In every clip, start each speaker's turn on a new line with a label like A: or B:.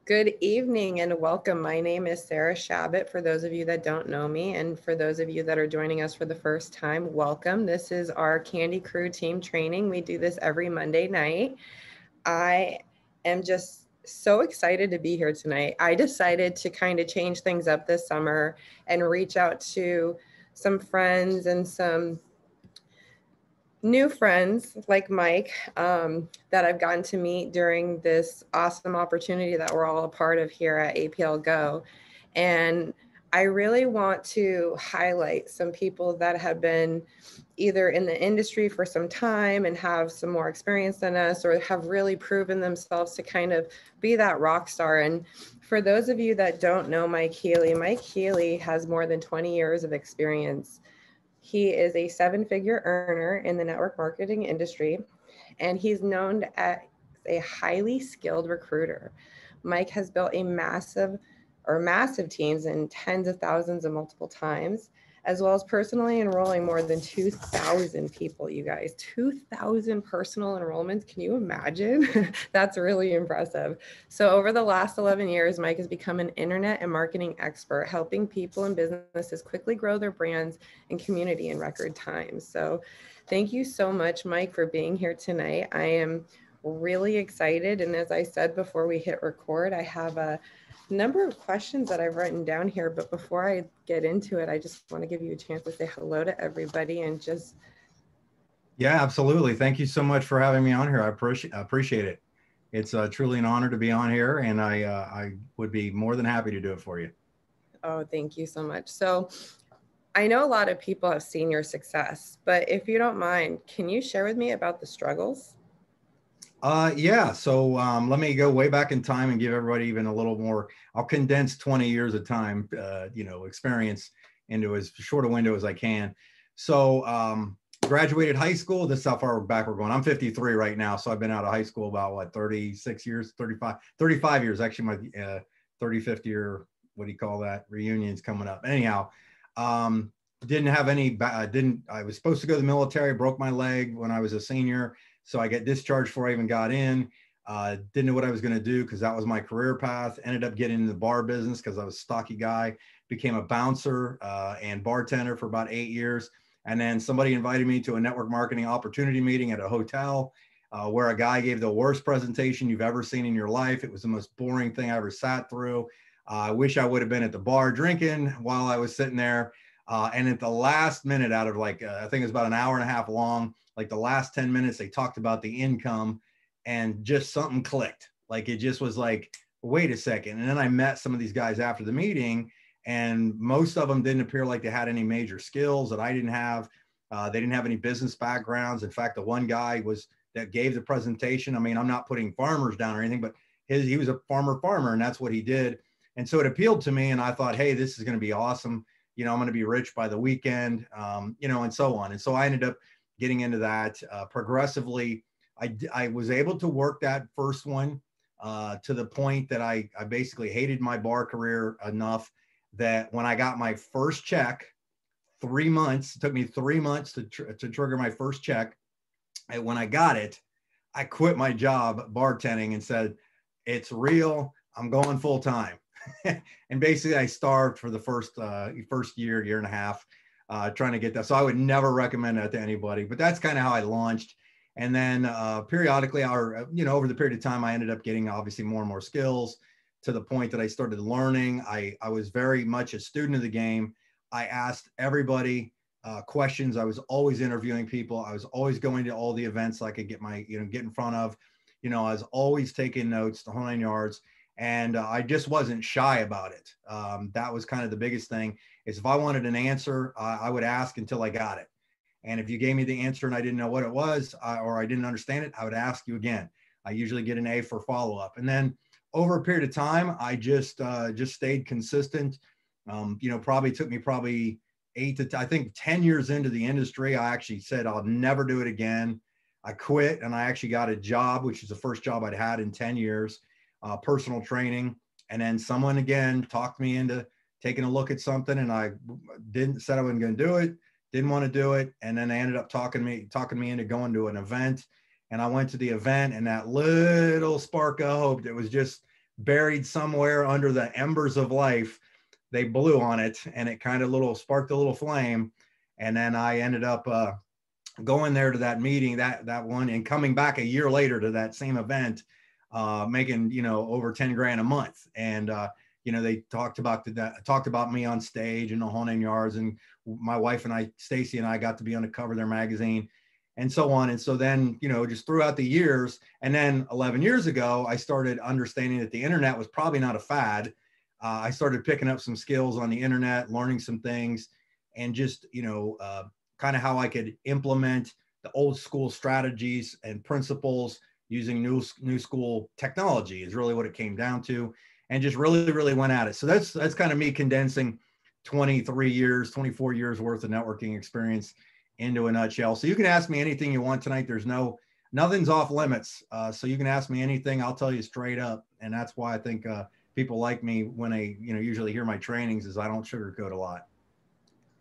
A: Good evening and welcome. My name is Sarah Shabbat. For those of you that don't know me, and for those of you that are joining us for the first time, welcome. This is our Candy Crew team training. We do this every Monday night. I am just so excited to be here tonight. I decided to kind of change things up this summer and reach out to some friends and some new friends like Mike that I've gotten to meet during this awesome opportunity that we're all a part of here at APL Go. And I really want to highlight some people that have been either in the industry for some time and have some more experience than us, or have really proven themselves to kind of be that rock star. And for those of you that don't know Mike Healy has more than 20 years of experience. He is a seven-figure earner in the network marketing industry, and he's known as a highly skilled recruiter. Mike has built massive teams and tens of thousands of multiple times, as well as personally enrolling more than 2,000 people, you guys. 2,000 personal enrollments. Can you imagine? That's really impressive. So over the last 11 years, Mike has become an internet and marketing expert, helping people and businesses quickly grow their brands and community in record time. So thank you so much, Mike, for being here tonight. I am really excited. And as I said before we hit record, I have a number of questions that I've written down here, but before I get into it, I just want to give you a chance to say hello to everybody and just.
B: Yeah, absolutely. Thank you so much for having me on here. I appreciate it. It's truly an honor to be on here, and I would be more than happy to do it for you.
A: Oh, thank you so much. So I know a lot of people have seen your success, but if you don't mind, can you share with me about the struggles?
B: Yeah, so let me go way back in time and give everybody even a little more. I'll condense 20 years of time, experience into as short a window as I can. So graduated high school. This is how far back we're going. I'm 53 right now, so I've been out of high school about 36 years, 35 years. Actually, my 35th year, what do you call that? Reunion's coming up. Anyhow, didn't have any. I was supposed to go to the military. Broke my leg when I was a senior. So I got discharged before I even got in. Didn't know what I was going to do because that was my career path. Ended up getting in the bar business because I was a stocky guy. Became a bouncer and bartender for about 8 years. And then somebody invited me to a network marketing opportunity meeting at a hotel where a guy gave the worst presentation you've ever seen in your life. It was the most boring thing I ever sat through. I wish I would have been at the bar drinking while I was sitting there. And at the last minute out of I think it was about an hour and a half long, like the last 10 minutes, they talked about the income and just something clicked. Like it just was like, wait a second. And then I met some of these guys after the meeting, and most of them didn't appear like they had any major skills that I didn't have. They didn't have any business backgrounds. In fact, the one guy that gave the presentation. I mean, I'm not putting farmers down or anything, but he was a farmer, and that's what he did. And so it appealed to me, and I thought, hey, this is going to be awesome. I'm going to be rich by the weekend, and so on. And so I ended up getting into that progressively. I was able to work that first one to the point that I basically hated my bar career enough that when I got my first check, 3 months, it took me 3 months to trigger my first check. And when I got it, I quit my job bartending and said, it's real, I'm going full time. And basically I starved for the first year and a half trying to get that. So I would never recommend that to anybody, but that's kind of how I launched. And then periodically, over the period of time, I ended up getting obviously more and more skills to the point that I started learning. I was very much a student of the game. I asked everybody questions. I was always interviewing people. I was always going to all the events I could get in front of. I was always taking notes, the whole 9 yards. And I just wasn't shy about it. That was kind of the biggest thing, is if I wanted an answer, I would ask until I got it. And if you gave me the answer and I didn't know what it was or I didn't understand it, I would ask you again. I usually get an A for follow-up. And then over a period of time, I just stayed consistent. Probably took me 10 years into the industry. I actually said, I'll never do it again. I quit and I actually got a job, which is the first job I'd had in 10 years. Personal training. And then someone again talked me into taking a look at something, and I said I wasn't going to do it, didn't want to do it. And then they ended up talking me into going to an event. And I went to the event, and that little spark of hope that was just buried somewhere under the embers of life. They blew on it, and it kind of sparked a little flame. And then I ended up going there to that meeting, that one, and coming back a year later to that same event, making, over 10 grand a month. And they talked about me on stage and the whole 9 yards. And my wife and I, Stacy and I, got to be on the cover of their magazine, and so on. And so then, just throughout the years, and then 11 years ago, I started understanding that the internet was probably not a fad. I started picking up some skills on the internet, learning some things, and just, kind of how I could implement the old school strategies and principles using new school technology is really what it came down to, and just really, really went at it. So that's kind of me condensing 23 years, 24 years worth of networking experience into a nutshell. So you can ask me anything you want tonight. There's nothing's off limits. So you can ask me anything. I'll tell you straight up. And that's why I think people like me when they, usually hear my trainings, is I don't sugarcoat a lot.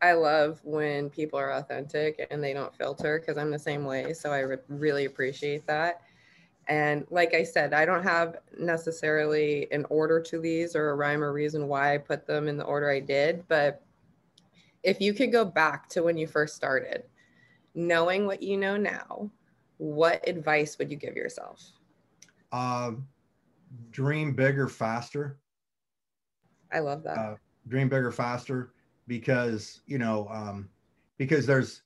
A: I love when people are authentic and they don't filter, because I'm the same way. So I really appreciate that. And like I said, I don't have necessarily an order to these or a rhyme or reason why I put them in the order I did. But if you could go back to when you first started, knowing what you know now, what advice would you give yourself?
B: Dream bigger, faster.
A: I love that.
B: Dream bigger, faster, because, because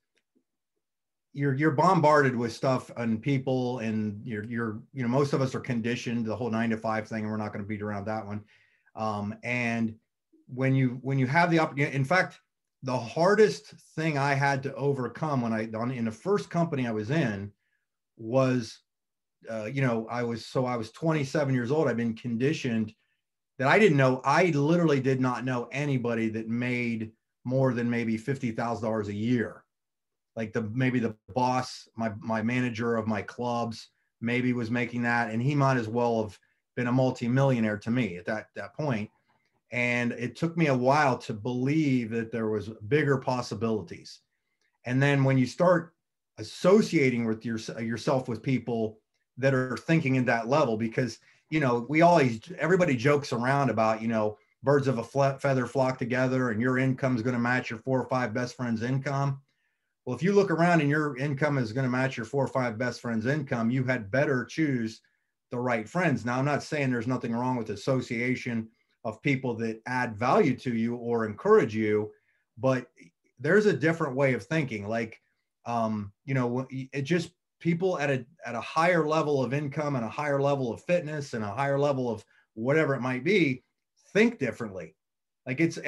B: you're bombarded with stuff and people, and you're most of us are conditioned the whole 9 to 5 thing, and we're not going to beat around that one. And when you have the opportunity, in fact, the hardest thing I had to overcome in the first company I was in was, I was 27 years old. I've been conditioned that I literally did not know anybody that made more than maybe $50,000 a year. Like maybe the boss, my manager of my clubs maybe was making that, and he might as well have been a multimillionaire to me at that point. And it took me a while to believe that there was bigger possibilities. And then when you start associating with yourself with people that are thinking in that level, because, everybody jokes around about, birds of a feather flock together, and your income is going to match your 4 or 5 best friends' income. Well, if you look around and your income is going to match your 4 or 5 best friends' income, you had better choose the right friends. Now, I'm not saying there's nothing wrong with association of people that add value to you or encourage you, but there's a different way of thinking. Like, it just people at a higher level of income and a higher level of fitness and a higher level of whatever it might be, think differently. Like it's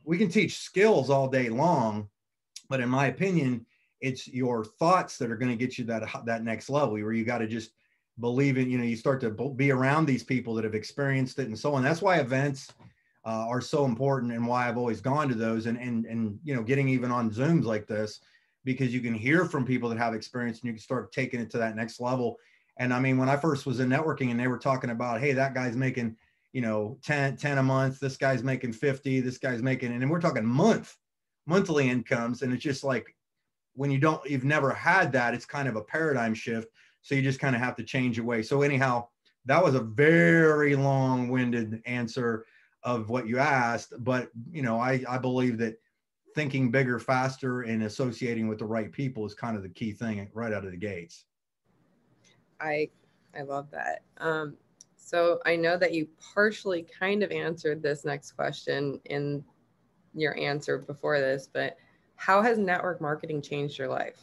B: we can teach skills all day long, but in my opinion, it's your thoughts that are going to get you that next level, where you got to just believe in, you start to be around these people that have experienced it and so on. That's why events are so important, and why I've always gone to those, and getting even on Zooms like this, because you can hear from people that have experience, and you can start taking it to that next level. And I mean, when I first was in networking and they were talking about, hey, that guy's making, 10 a month, this guy's making 50, this guy's making, and then we're talking monthly incomes. And it's just like, when you've never had that, it's kind of a paradigm shift. So you just kind of have to change your way. So anyhow, that was a very long-winded answer of what you asked. But, I believe that thinking bigger, faster, and associating with the right people is kind of the key thing right out of the gates.
A: I love that. So I know that you partially kind of answered this next question in your answer before this, but how has network marketing changed your life?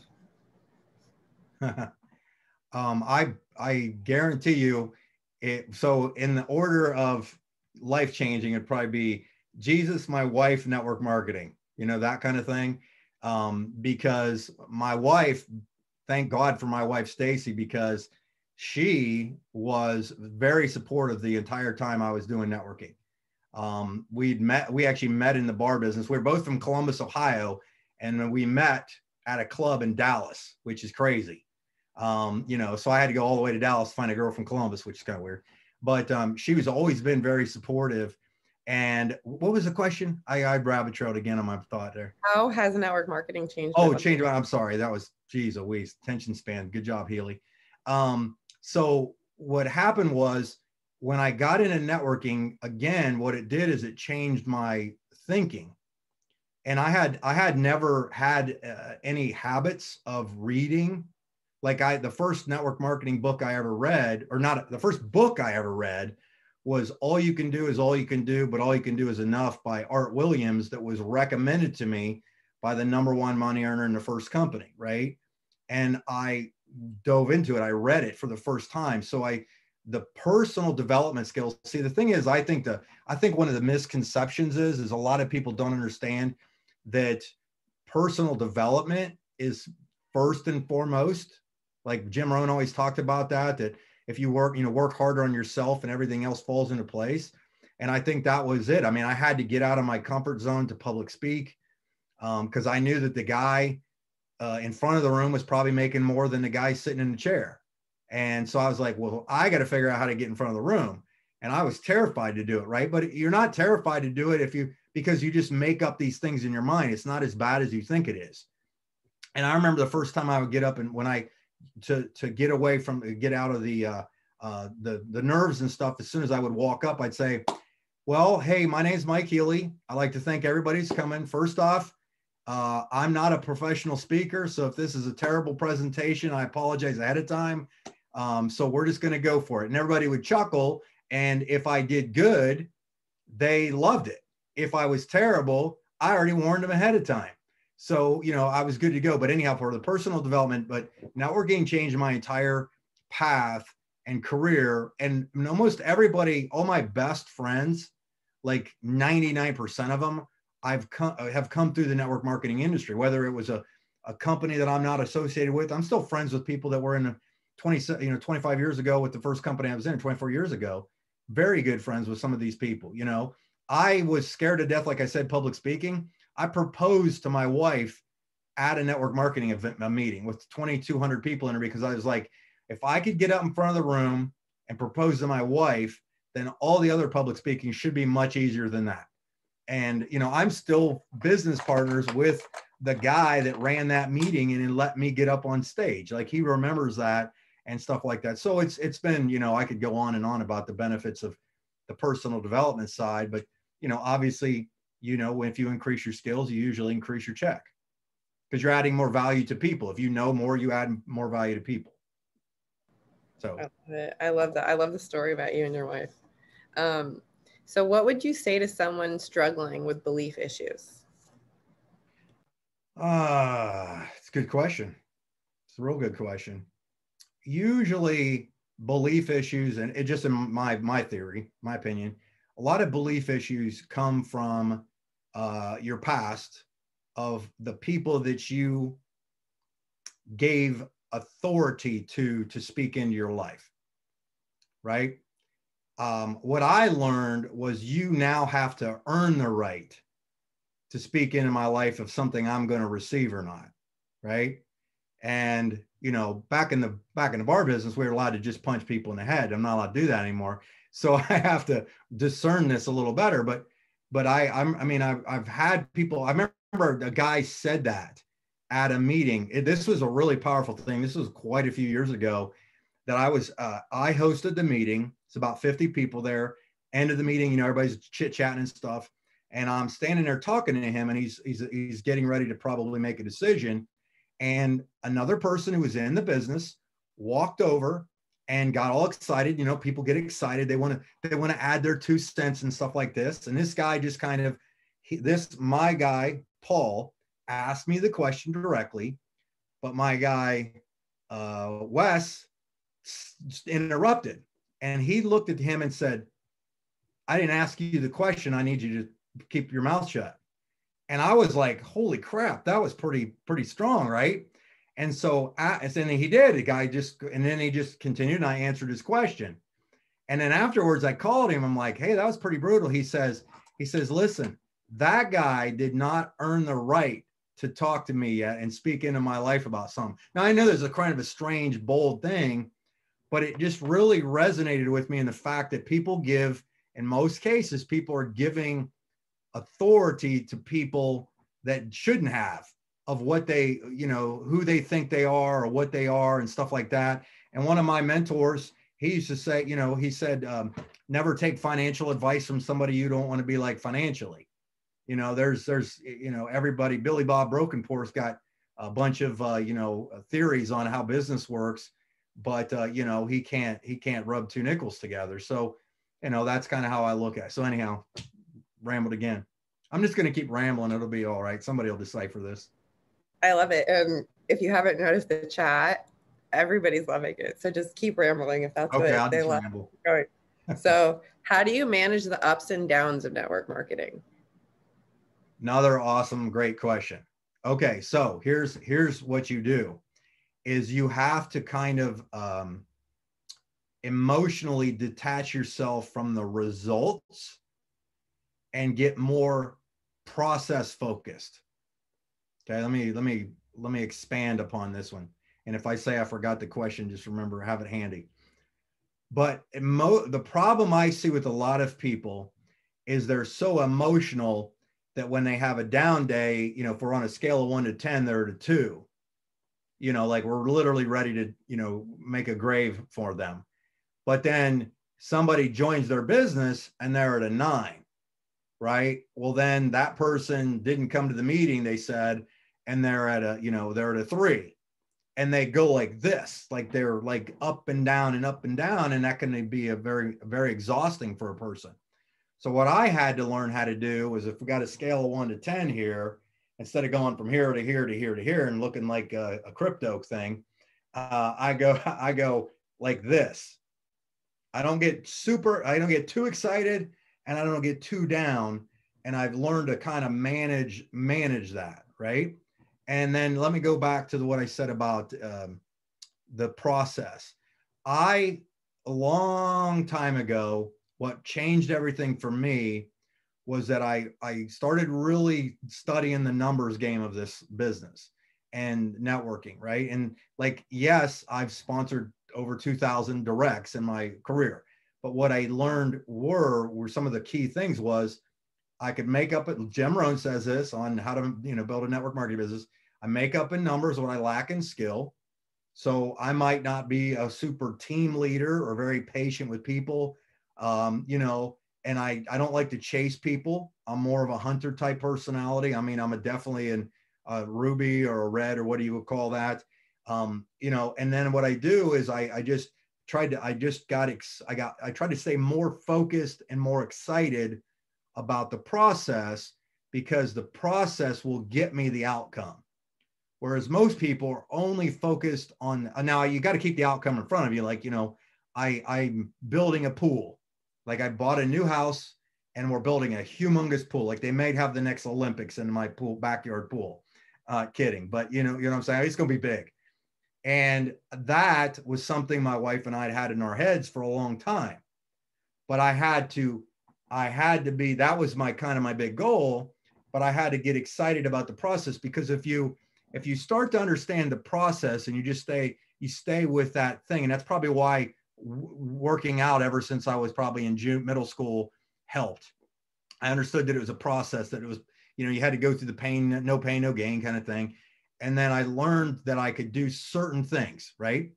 B: I guarantee you it. So in the order of life changing, it'd probably be Jesus, my wife, network marketing, that kind of thing. Because my wife, thank God for my wife, Stacy, because she was very supportive the entire time I was doing networking. We actually met in the bar business. We're both from Columbus, Ohio, and we met at a club in Dallas, which is crazy. So I had to go all the way to Dallas to find a girl from Columbus, which is kind of weird. But she was always been very supportive. And what was the question? I rabbit trailed again on my thought there.
A: How has network marketing changed?
B: Oh, I'm sorry. That was, geez, a waste. Attention span. Good job, Healy. So what happened was when I got into networking, again, what it did is it changed my thinking. And I had never had any habits of reading. Like the first network marketing book I ever read, or not the first book I ever read, was All You Can Do Is All You Can Do, but All You Can Do Is Enough by Art Williams, that was recommended to me by the #1 money earner in the first company, right? And I dove into it. I read it for the first time. So the personal development skills. See, the thing is, I think one of the misconceptions is a lot of people don't understand that personal development is first and foremost. Like Jim Rohn always talked about that if you work harder on yourself and everything else falls into place. And I think that was it. I mean, I had to get out of my comfort zone to public speak, because I knew that the guy in front of the room was probably making more than the guy sitting in the chair. And so I was like, well, I got to figure out how to get in front of the room. And I was terrified to do it, right? But you're not terrified to do it because you just make up these things in your mind. It's not as bad as you think it is. And I remember the first time I would get up, and when to get out of the nerves and stuff, as soon as I would walk up, I'd say, well, hey, my name's Mike Healy. I'd like to thank everybody who's coming. First off, I'm not a professional speaker, so if this is a terrible presentation, I apologize ahead of time. So we're just going to go for it. And everybody would chuckle. And if I did good, they loved it. If I was terrible, I already warned them ahead of time. So, I was good to go. But anyhow, for the personal development, but networking changed my entire path and career. And almost everybody, all my best friends, like 99% of them, have come through the network marketing industry. Whether it was a company that I'm not associated with, I'm still friends with people that were in 25 years ago with the first company I was in, 24 years ago. Very good friends with some of these people. I was scared to death, like I said, public speaking. I proposed to my wife at a network marketing event, a meeting with 2,200 people in it, because I was like, if I could get up in front of the room and propose to my wife, then all the other public speaking should be much easier than that. And, I'm still business partners with the guy that ran that meeting and let me get up on stage. Like, he remembers that and stuff like that. So it's been, I could go on and on about the benefits of the personal development side, but, obviously, if you increase your skills, you usually increase your check because you're adding more value to people. If you know more, you add more value to people. So
A: I love that. I love the story about you and your wife. So what would you say to someone struggling with belief issues?
B: It's a good question. It's a real good question. Usually belief issues, and it just in my theory, my opinion, a lot of belief issues come from your past, of the people that you gave authority to speak into your life, right? What I learned was you now have to earn the right to speak into my life of something I'm going to receive or not, right? And back in the bar business, we were allowed to just punch people in the head. I'm not allowed to do that anymore. So I have to discern this a little better. But I've had people. I remember a guy said that at a meeting. This was a really powerful thing. This was quite a few years ago. That I hosted the meeting. It's about 50 people there. End of the meeting, everybody's chit chatting and stuff. And I'm standing there talking to him, and he's getting ready to probably make a decision. And another person who was in the business walked over and got all excited. People get excited. They want to add their 2 cents and stuff like this. And this guy just my guy, Paul, asked me the question directly, but my guy, Wes, interrupted. And he looked at him and said, I didn't ask you the question. I need you to keep your mouth shut. And I was like, holy crap, that was pretty strong, right? And so then he did. The guy he just continued, and I answered his question. And then afterwards, I called him. I'm like, hey, that was pretty brutal. He says, listen, that guy did not earn the right to talk to me yet and speak into my life about something. Now, I know there's a kind of a strange, bold thing, but it just really resonated with me in the fact that in most cases, people are giving authority to people that shouldn't have, of what they, who they think they are or what they are and stuff like that. And one of my mentors, he used to say, he said, never take financial advice from somebody you don't want to be like financially. There's everybody, Billy Bob Brokenpour's got a bunch of theories on how business works, but he can't rub two nickels together. So that's kind of how I look at it. So anyhow, rambled again. I'm just going to keep rambling. It'll be all right. Somebody will decipher this.
A: I love it. If you haven't noticed the chat, everybody's loving it. So just keep rambling if that's
B: okay,
A: what
B: I'll
A: they
B: just
A: love.
B: ramble.
A: So how do you manage the ups and downs of network marketing?
B: Another awesome, great question. Okay, so here's what you do is you have to kind of emotionally detach yourself from the results and get more process focused. Okay, let me expand upon this one. And if I say I forgot the question, just remember, have it handy. But the problem I see with a lot of people is they're so emotional that when they have a down day, if we're on a scale of 1 to 10, they're at a 2. Like we're literally ready to, make a grave for them. But then somebody joins their business and they're at a 9, right? Well, then that person didn't come to the meeting, they said, and they're at a 3. And they go like this, like they're like up and down and up and down. And that can be a very, very exhausting for a person. So what I had to learn how to do was, if we got a scale of 1 to 10 here, instead of going from here to here to here to here and looking like a crypto thing, I go like this. I don't get too excited and I don't get too down. And I've learned to kind of manage that, right? And then let me go back to what I said about the process. A long time ago, what changed everything for me was that I started really studying the numbers game of this business and networking, right? And like, yes, I've sponsored over 2,000 directs in my career, but what I learned were some of the key things was I could make up it. Jim Rohn says this on how to, build a network marketing business. I make up in numbers what I lack in skill. So I might not be a super team leader or very patient with people, and I don't like to chase people. I'm more of a hunter type personality. I mean, I'm definitely a Ruby or a Red or what do you call that? And then what I do is I tried to stay more focused and more excited about the process, because the process will get me the outcome. Whereas most people are only focused on, now you got to keep the outcome in front of you. Like, I'm building a pool. Like I bought a new house and we're building a humongous pool. Like they may have the next Olympics in my pool, backyard pool. Kidding. But you know what I'm saying? It's going to be big. And that was something my wife and I had in our heads for a long time. But I had to be, that was my kind of my big goal, but I had to get excited about the process, because if you start to understand the process and you stay with that thing. And that's probably why working out ever since I was probably in middle school helped. I understood that it was a process, that it was, you had to go through the pain, no gain kind of thing. And then I learned that I could do certain things, right?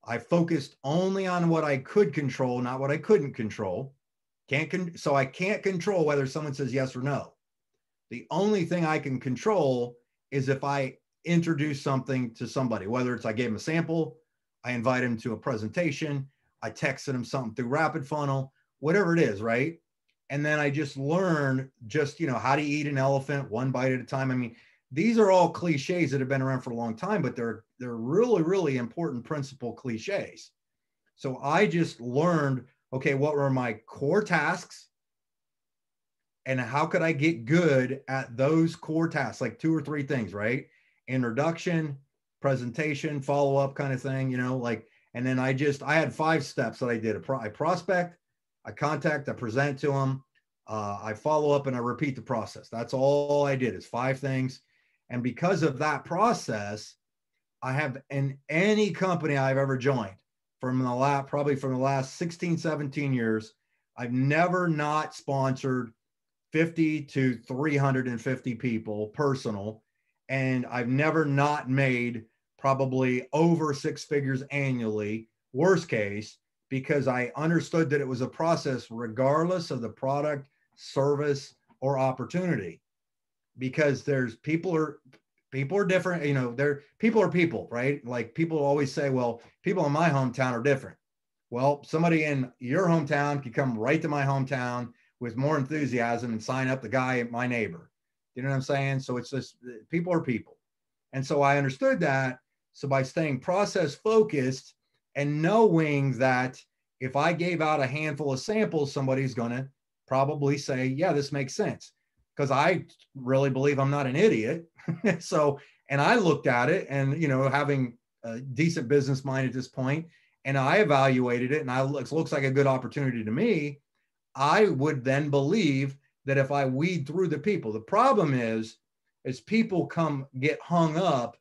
B: I focused only on what I could control, not what I couldn't control. So I can't control whether someone says yes or no. The only thing I can control is if I introduce something to somebody, whether it's I gave them a sample, I invite them to a presentation, I texted them something through Rapid Funnel, whatever it is, right? And then I just learn how to eat an elephant one bite at a time. I mean, these are all cliches that have been around for a long time, but they're really, really important principle cliches. So I just learned, okay, what were my core tasks and how could I get good at those core tasks, like 2 or 3 things, right? Introduction, presentation, follow-up kind of thing, and then I had 5 steps that I did. I prospect, I contact, I present to them, I follow up, and I repeat the process. That's all I did, is 5 things. And because of that process, I have, in any company I've ever joined probably from the last 16, 17 years, I've never not sponsored 50 to 350 people personal. And I've never not made probably over 6 figures annually, worst case, because I understood that it was a process regardless of the product, service, or opportunity. Because there's people are different, you know, people are people, right? Like people always say, well, people in my hometown are different. Well, somebody in your hometown can come right to my hometown with more enthusiasm and sign up the guy, my neighbor. You know what I'm saying? So it's just people are people. And so I understood that. So by staying process focused and knowing that if I gave out a handful of samples, somebody's going to probably say, yeah, this makes sense. Because I really believe I'm not an idiot. So, and I looked at it and, you know, having a decent business mind at this point, and I evaluated it and it looks like a good opportunity to me. I would then believe that if I weed through the people, the problem is people get hung up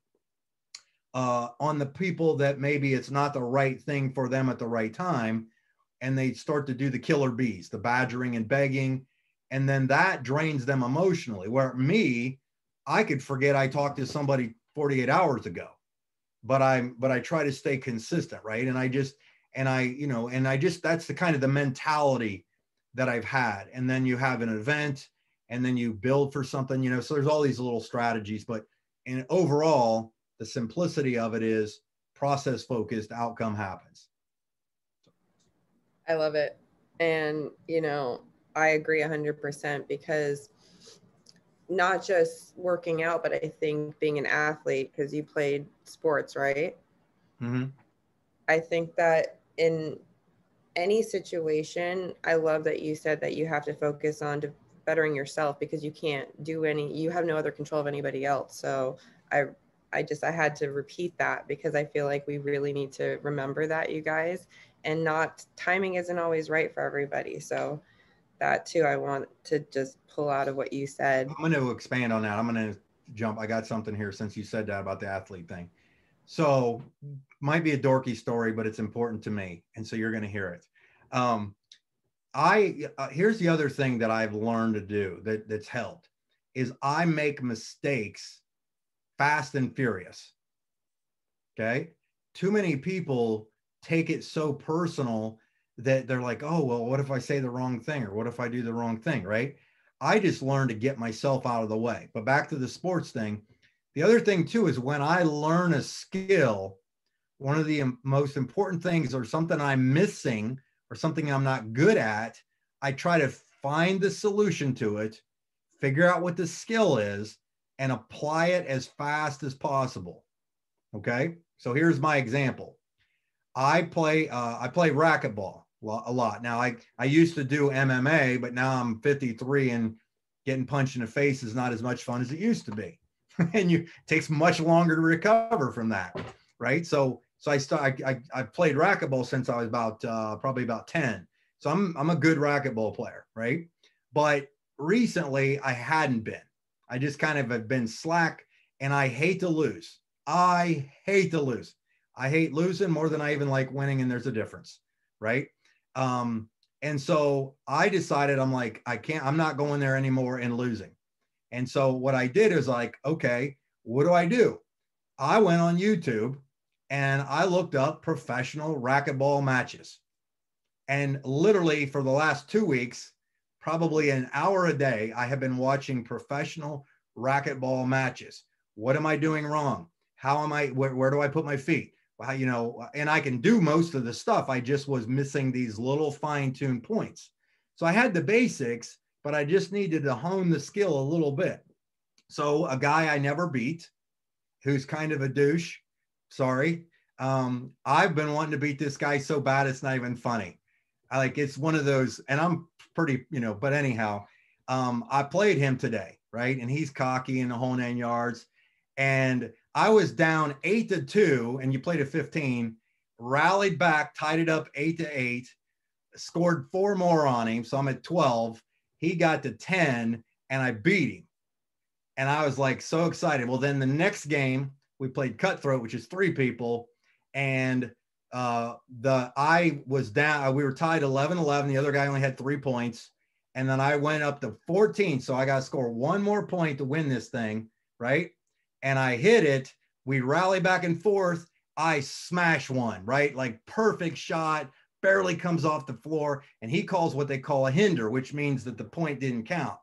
B: on the people that maybe it's not the right thing for them at the right time. And they start to do the killer bees, the badgering and begging. And then that drains them emotionally. Where me, I could forget I talked to somebody 48 hours ago, but I try to stay consistent. Right. And that's the kind of the mentality that I've had. And then you have an event and then you build for something, you know, so there's all these little strategies, but in overall, the simplicity of it is process focused, outcome happens.
A: I love it. And, you know, I agree 100% because not just working out, but I think being an athlete, because you played sports, right?
B: Mm-hmm.
A: I think that in any situation, I love that you said that you have to focus on bettering yourself because you have no other control of anybody else. So I had to repeat that because I feel like we really need to remember that, you guys, and timing isn't always right for everybody. So that too, I want to just pull out of what you said.
B: I'm going to expand on that. I'm going to jump. I got something here since you said that about the athlete thing. So might be a dorky story, but it's important to me. And so you're going to hear it. Here's the other thing that I've learned to do that's helped is I make mistakes fast and furious. Okay. Too many people take it so personal that they're like, oh, well, what if I say the wrong thing? Or what if I do the wrong thing? Right. I just learned to get myself out of the way. But back to the sports thing. The other thing too, is when I learn a skill, one of the most important things or something I'm missing or something I'm not good at, I try to find the solution to it, figure out what the skill is, and apply it as fast as possible. Okay. So here's my example. I play racquetball a lot. Now I used to do MMA, but now I'm 53 and getting punched in the face is not as much fun as it used to be. And it takes much longer to recover from that. Right. So I played racquetball since I was probably about 10. So I'm a good racquetball player. Right. But recently I hadn't been. I just kind of have been slack, and I hate to lose. I hate to lose. I hate losing more than I even like winning, and there's a difference, right? And so I decided I'm not going there anymore and losing. And so what I did is like, okay, what do? I went on YouTube and I looked up professional racquetball matches. And literally for the last 2 weeks, probably an hour a day, I have been watching professional racquetball matches. What am I doing wrong? Where do I put my feet? Well, you know, and I can do most of the stuff. I just was missing these little fine-tuned points. So I had the basics, but I just needed to hone the skill a little bit. So a guy I never beat, who's kind of a douche, sorry. I've been wanting to beat this guy so bad, it's not even funny. It's one of those, and I'm pretty, you know, but anyhow, I played him today, right? And he's cocky in the whole 9 yards. And I was down 8-2, and you played at 15, rallied back, tied it up 8-8, scored 4 more on him. So I'm at 12. He got to 10, and I beat him. And I was like so excited. Well, then the next game we played cutthroat, which is 3 people. And I was down, we were tied 11-11. The other guy only had 3 points. And then I went up to 14. So I got to score 1 more point to win this thing. Right. And I hit it. We rally back and forth. I smash one, right? Like perfect shot, barely comes off the floor, and he calls what they call a hinder, which means that the point didn't count.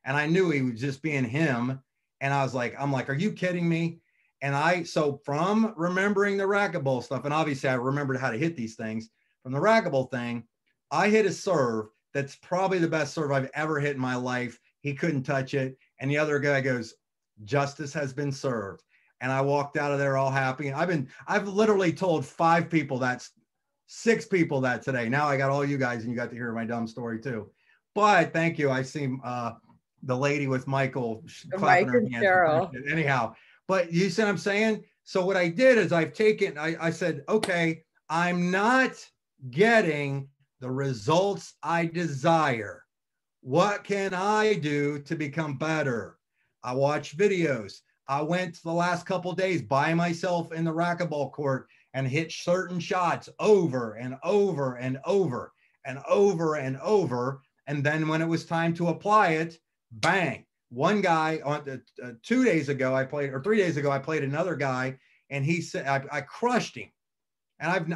B: And I knew he was just being him. And I'm like, are you kidding me? And so from remembering the racquetball stuff, and obviously I remembered how to hit these things from the racquetball thing, I hit a serve that's probably the best serve I've ever hit in my life. He couldn't touch it. And the other guy goes, justice has been served. And I walked out of there all happy. And I've literally told 5 people that's 6 people that today. Now I got all you guys, and you got to hear my dumb story too. But thank you. I see the lady with Michael clapping her hands.
A: Cheryl.
B: Anyhow, but you see what I'm saying? So what I did is I said, okay, I'm not getting the results I desire. What can I do to become better? I watched videos. I went the last couple of days by myself in the racquetball court and hit certain shots over and over and over and over and over. And then when it was time to apply it, bang. One guy on 2 days ago, I played, or 3 days ago, I played another guy, and he said, I crushed him. And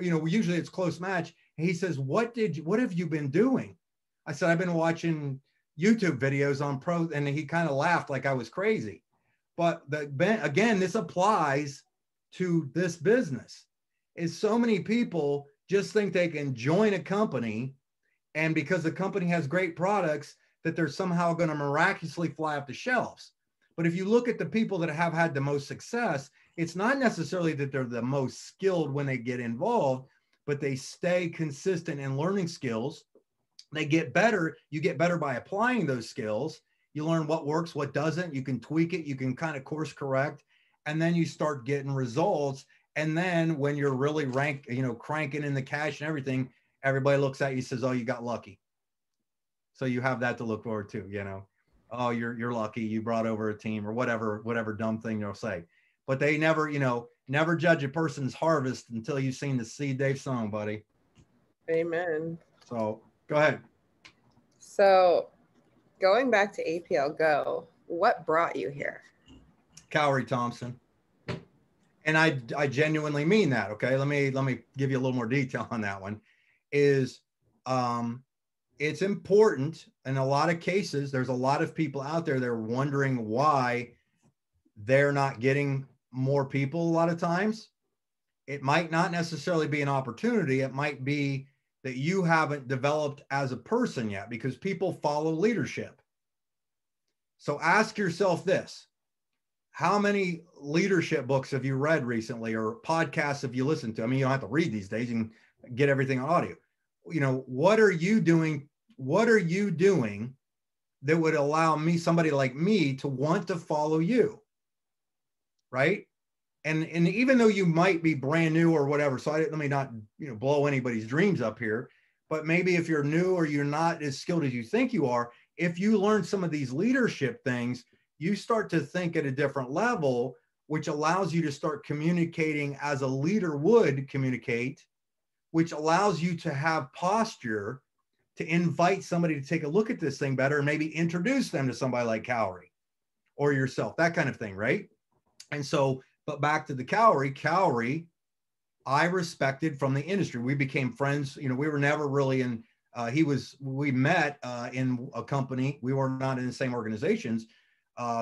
B: usually it's close match. And he says, what have you been doing? I said, I've been watching YouTube videos on pro, and he kind of laughed like I was crazy. But again, this applies to this business. Is so many people just think they can join a company, and because the company has great products, that they're somehow going to miraculously fly off the shelves. But if you look at the people that have had the most success, it's not necessarily that they're the most skilled when they get involved, but they stay consistent in learning skills. They get better. You get better by applying those skills. You learn what works, what doesn't. You can tweak it. You can kind of course correct. And then you start getting results. And then when you're really cranking in the cash and everything, everybody looks at you and says, oh, you got lucky. So you have that to look forward to, oh, you're lucky. You brought over a team, or whatever dumb thing they'll say. But they never judge a person's harvest until you've seen the seed they've sown, buddy.
A: Amen.
B: So go ahead.
A: So going back to APL Go, what brought you here?
B: Cowrie Thompson. And I genuinely mean that. Okay. Let me give you a little more detail on that one. It's important in a lot of cases. There's a lot of people out there that are wondering why they're not getting more people. A lot of times it might not necessarily be an opportunity. It might be that you haven't developed as a person yet, because people follow leadership. So ask yourself this: how many leadership books have you read recently, or podcasts have you listened to? I mean, you don't have to read these days. You can get everything on audio. What are you doing? What are you doing that would allow somebody like me, to want to follow you? Right. And even though you might be brand new or whatever, so let me not, blow anybody's dreams up here, but maybe if you're new or you're not as skilled as you think you are, if you learn some of these leadership things, you start to think at a different level, which allows you to start communicating as a leader would communicate, which allows you to have posture to invite somebody to take a look at this thing better, and maybe introduce them to somebody like Cowrie or yourself, that kind of thing, right? And so, but back to the Cowrie, I respected from the industry. We became friends. We were never really in, we met in a company. We were not in the same organizations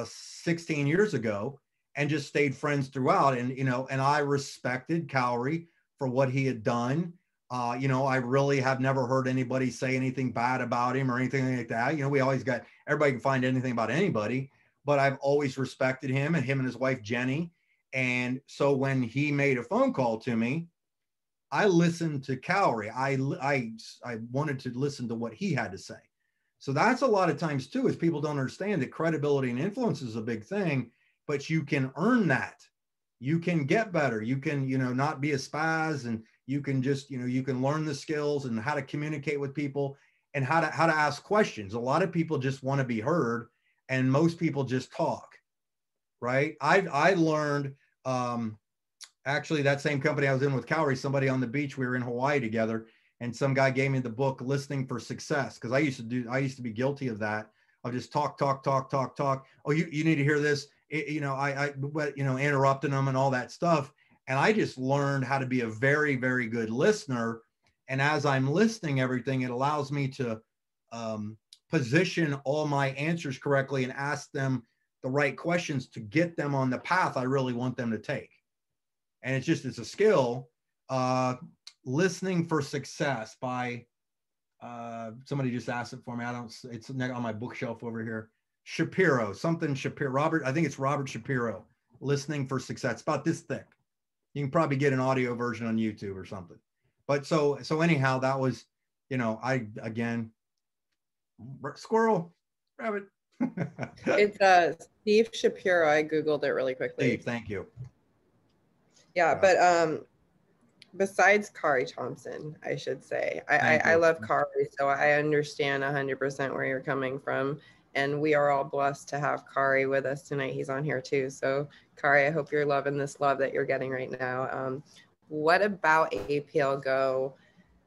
B: 16 years ago, and just stayed friends throughout. And, and I respected Cowrie for what he had done. I really have never heard anybody say anything bad about him or anything like that. We always everybody can find anything about anybody, but I've always respected him and his wife, Jenny. And so when he made a phone call to me, I listened to Cowrie. I wanted to listen to what he had to say. So that's a lot of times too, is people don't understand that credibility and influence is a big thing, but you can earn that. You can get better. You can, not be a spaz, and you can just, you can learn the skills and how to communicate with people and how to ask questions. A lot of people just want to be heard, and most people just talk, right? I learned, actually that same company I was in with Cowrie, somebody on the beach, we were in Hawaii together, and some guy gave me the book Listening for Success, because I used to be guilty of that. I'll just talk. Oh, you need to hear this. Interrupting them and all that stuff. And I just learned how to be a very, very good listener. And as I'm listening everything, it allows me to position all my answers correctly and ask them the right questions to get them on the path I really want them to take. And it's a skill. Listening for Success by somebody just asked it for me. It's on my bookshelf over here. Shapiro, Robert, I think it's Robert Shapiro, Listening for Success. It's about this thick. You can probably get an audio version on YouTube or something. But so anyhow, that was, again, squirrel, rabbit.
A: It's Steve Shapiro. I Googled it really quickly.
B: Steve, thank you.
A: Yeah, but besides Kari Thompson, I should say, I love Kari, so I understand 100% where you're coming from. And we are all blessed to have Kari with us tonight. He's on here too. So Kari, I hope you're loving this love that you're getting right now. What about APL Go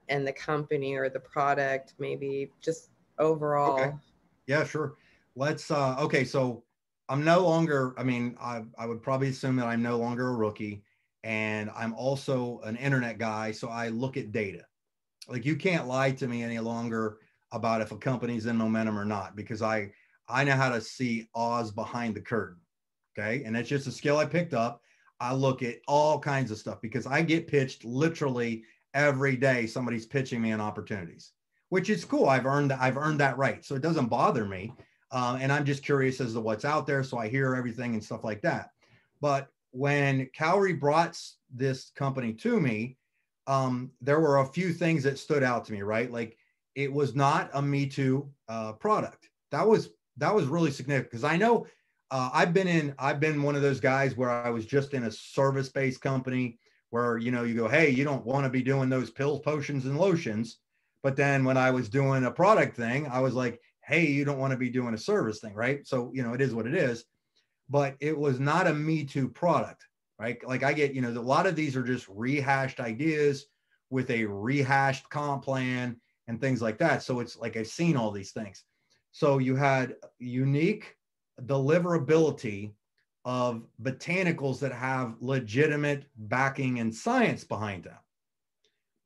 A: and the company or the product, maybe just overall?
B: Okay. Yeah, sure. Let's, okay. So I'm no longer, I would probably assume that I'm no longer a rookie, and I'm also an internet guy. So I look at data. Like, you can't lie to me any longer about if a company's in momentum or not, because I know how to see Oz behind the curtain. Okay. And that's just a skill I picked up. I look at all kinds of stuff because I get pitched literally every day. Somebody's pitching me on opportunities, which is cool. I've earned that right. So it doesn't bother me. And I'm just curious as to what's out there. So I hear everything and stuff like that. But when Cowrie brought this company to me, there were a few things that stood out to me, right? Like, it was not a Me Too product. That was really significant, because I know I've been one of those guys where I was just in a service-based company where, you go, hey, you don't want to be doing those pills, potions, and lotions. But then when I was doing a product thing, I was like, hey, you don't want to be doing a service thing, right? So, it is what it is. But it was not a Me Too product, right? Like, I get, a lot of these are just rehashed ideas with a rehashed comp plan and things like that. So it's like, I've seen all these things. So you had unique deliverability of botanicals that have legitimate backing and science behind them.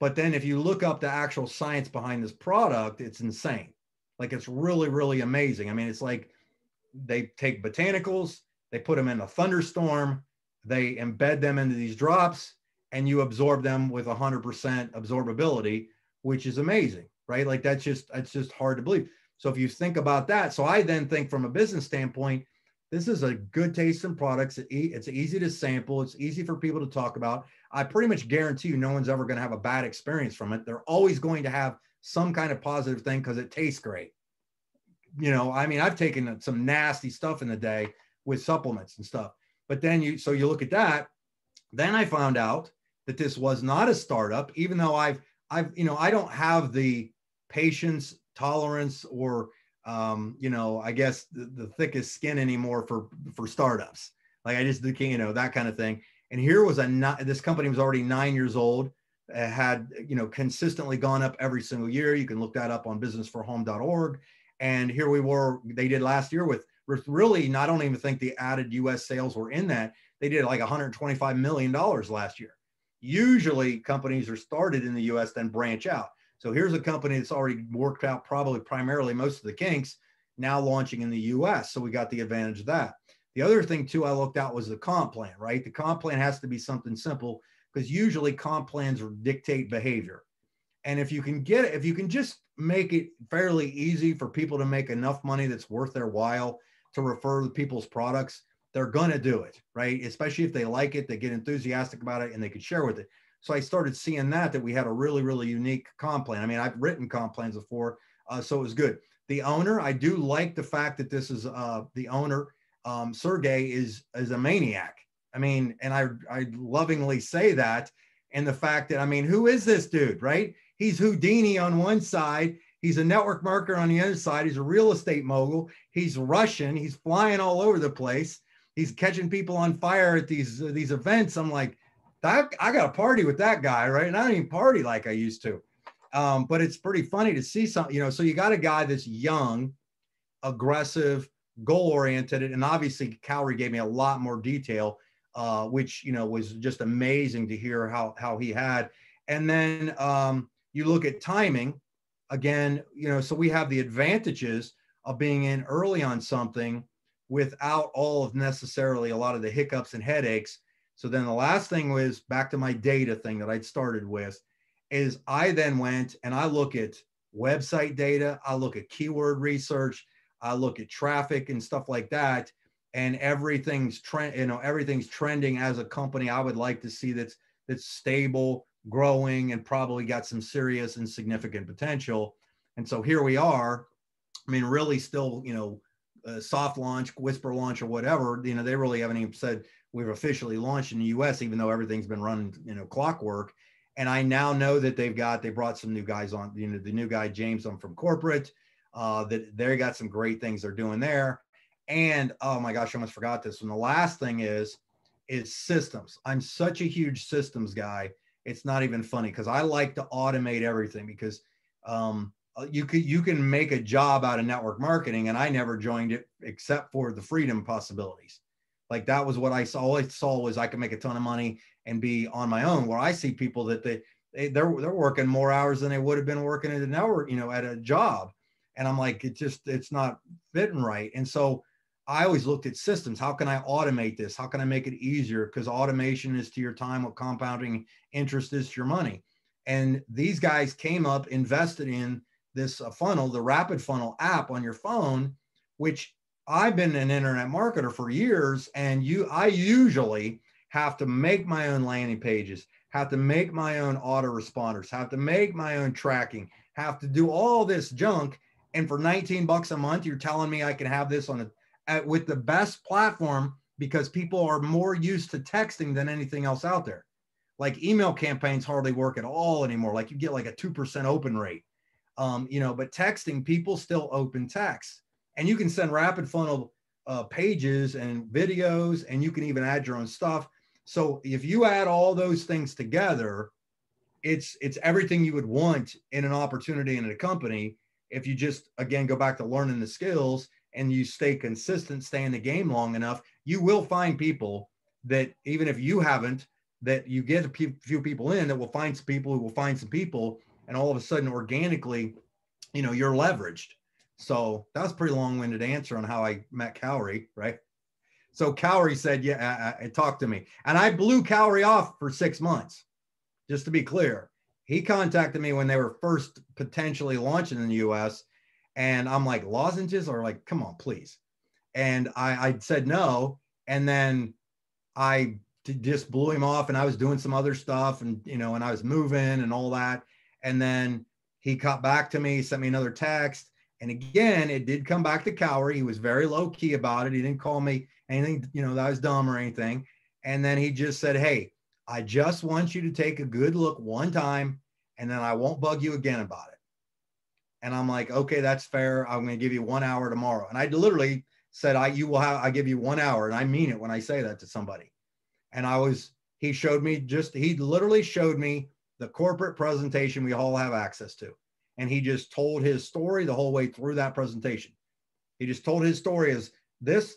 B: But then if you look up the actual science behind this product, it's insane. Like, it's really, really amazing. I mean, it's like they take botanicals, they put them in a thunderstorm, they embed them into these drops, and you absorb them with 100% absorbability, which is amazing, right? Like, that's just hard to believe. So if you think about that, so I then think from a business standpoint, this is a good tasting product. It's easy to sample. It's easy for people to talk about. I pretty much guarantee you no one's ever going to have a bad experience from it. They're always going to have some kind of positive thing because it tastes great. I've taken some nasty stuff in the day with supplements and stuff. But then you look at that. Then I found out that this was not a startup, even though I don't have the patience, tolerance, or I guess the thickest skin anymore for startups. Like, I just can't, that kind of thing. And here was this company was already 9 years old, had consistently gone up every single year. You can look that up on businessforhome.org. And here we were. They did last year with really, I don't even think the added U.S. sales were in that. They did like $125 million last year. Usually companies are started in the U.S. then branch out. So here's a company that's already worked out probably primarily most of the kinks, now launching in the U.S. So we got the advantage of that. The other thing too I looked at was the comp plan, right? The comp plan has to be something simple, because usually comp plans dictate behavior. And if you can just make it fairly easy for people to make enough money that's worth their while to refer to people's products, they're going to do it, right? Especially if they like it, they get enthusiastic about it, and they could share with it. So I started seeing that we had a really, really unique comp plan. I've written comp plans before, so it was good. The owner, I do like the fact that this is the owner, Sergey, is a maniac. And I lovingly say that. And the fact that, who is this dude, right? He's Houdini on one side. He's a network marketer on the other side. He's a real estate mogul. He's Russian. He's flying all over the place. He's catching people on fire at these events. I'm like, I got a party with that guy, right? And I don't even party like I used to. But it's pretty funny to see something, so you got a guy that's young, aggressive, goal-oriented, and obviously Cowrie gave me a lot more detail, which, was just amazing to hear how he had. And then You look at timing again, so we have the advantages of being in early on something without all of necessarily a lot of the hiccups and headaches. So then the last thing was back to my data thing that I'd started with is I then went and I look at website data, I look at keyword research, I look at traffic and stuff like that. And everything's everything's trending as a company I would like to see that's stable, growing, and probably got some serious and significant potential. And so here we are. I mean, really still, soft launch, whisper launch, or whatever. They really haven't even said we've officially launched in the US, even though everything's been running, clockwork. And I now know that they brought some new guys on, the new guy, James, on from corporate, that they got some great things they're doing there. And oh my gosh, I almost forgot this one. The last thing is systems. I'm such a huge systems guy. It's not even funny because I like to automate everything because you can make a job out of network marketing, and I never joined it except for the freedom possibilities. Like that was what I saw. All I saw was I could make a ton of money and be on my own. Where I see people that they're working more hours than they would have been working at a network, at a job, and I'm like, it's not fitting right. And so I always looked at systems. How can I automate this? How can I make it easier? Because automation is to your time, what compounding interest is to your money. And these guys came up, invested in this funnel, the Rapid Funnel app on your phone, which I've been an internet marketer for years. And I usually have to make my own landing pages, have to make my own autoresponders, have to make my own tracking, have to do all this junk. And for $19 a month, you're telling me I can have this with the best platform because people are more used to texting than anything else out there. Like email campaigns hardly work at all anymore. Like you get like a 2% open rate, but texting, people still open text, and you can send rapid funnel pages and videos, and you can even add your own stuff. So if you add all those things together, it's everything you would want in an opportunity in a company. If you just, again, go back to learning the skills and you stay consistent, stay in the game long enough, you will find people that, even if you haven't, that you get a few people in that will find some people who will find some people, and all of a sudden organically, you're leveraged. So that was a pretty long-winded answer on how I met Cowrie, right? So Cowrie said, yeah, talk to me. And I blew Cowrie off for 6 months, just to be clear. He contacted me when they were first potentially launching in the US. And I'm like, lozenges? Or like, come on, please. And I said no. And then I just blew him off, and I was doing some other stuff, and, and I was moving and all that. And then he got back to me, sent me another text. And again, it did come back to Cowrie. He was very low key about it. He didn't call me anything, that I was dumb or anything. And then he just said, hey, I just want you to take a good look one time, and then I won't bug you again about it. And I'm like, okay, that's fair. I'm going to give you 1 hour tomorrow. And I literally said, I give you 1 hour. And I mean it when I say that to somebody. And he literally showed me the corporate presentation we all have access to. And he just told his story the whole way through that presentation. He just told his story as this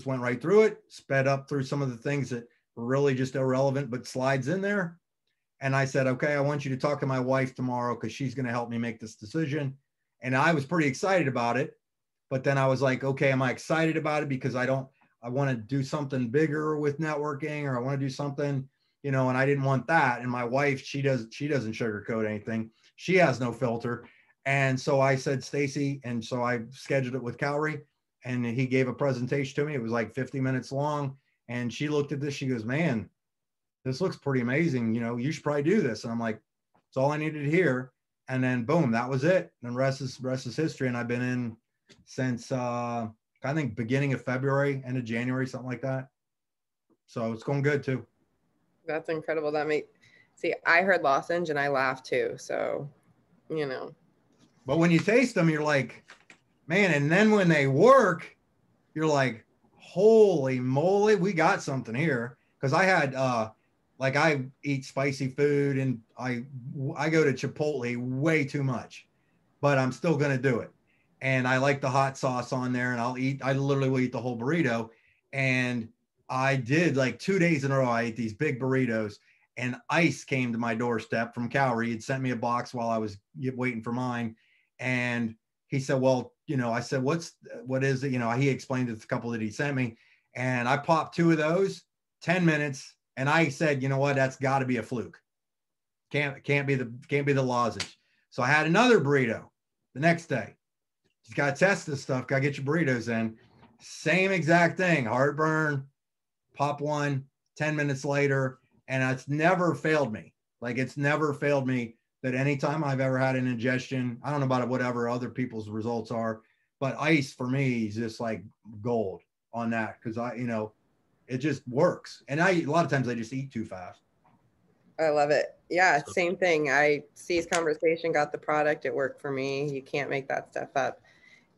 B: went right through it, sped up through some of the things that were really just irrelevant, but slides in there. And I said, okay, I want you to talk to my wife tomorrow because she's going to help me make this decision. And I was pretty excited about it. But then I was like, okay, am I excited about it because I want to do something bigger with networking, or I want to do something, and I didn't want that. And my wife, she doesn't sugarcoat anything. She has no filter. And so I said, Stacy, and so I scheduled it with Cowrie, and he gave a presentation to me. It was like 50 minutes long. And she looked at this, she goes, man, this looks pretty amazing. You should probably do this. And I'm like, it's all I needed to hear. And then boom, that was it. And the rest is history. And I've been in since, I think beginning of February, end of January, something like that. So it's going good too.
A: That's incredible. I heard lozenge and I laughed too. So,
B: But when you taste them, you're like, man, and then when they work, you're like, holy moly, we got something here. Cause I had, I eat spicy food, and I go to Chipotle way too much, but I'm still going to do it. And I like the hot sauce on there, and I literally will eat the whole burrito. And I did like 2 days in a row. I ate these big burritos, and ice came to my doorstep from Cowrie. He'd sent me a box while I was waiting for mine. And he said, well, I said, what is it? He explained it, a couple that he sent me, and I popped 2 of those, 10 minutes. And I said, you know what, that's got to be a fluke. Can't be the lozenge. So I had another burrito the next day. Just got to test this stuff. Got to get your burritos in. Same exact thing. Heartburn, pop one, 10 minutes later. And it's never failed me. Like, it's never failed me that anytime I've ever had an ingestion, I don't know about it, whatever other people's results are, but ice for me is just like gold on that. Cause it just works. And a lot of times I just eat too fast.
A: I love it. Yeah, same thing. C's conversation got the product. It worked for me. You can't make that stuff up.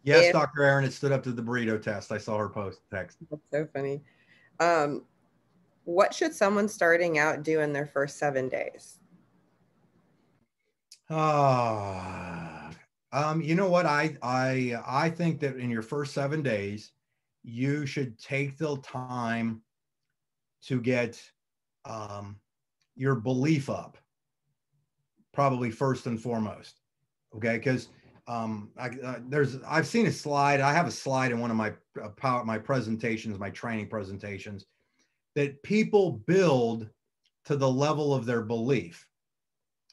B: Yes, Dr. Aaron, it stood up to the burrito test. I saw her post text.
A: That's so funny. What should someone starting out do in their first 7 days?
B: You know what? I think that in your first 7 days, you should take the time to get your belief up, probably first and foremost. Okay, because I've seen a slide. I have a slide in one of my presentations, my training presentations, that people build to the level of their belief,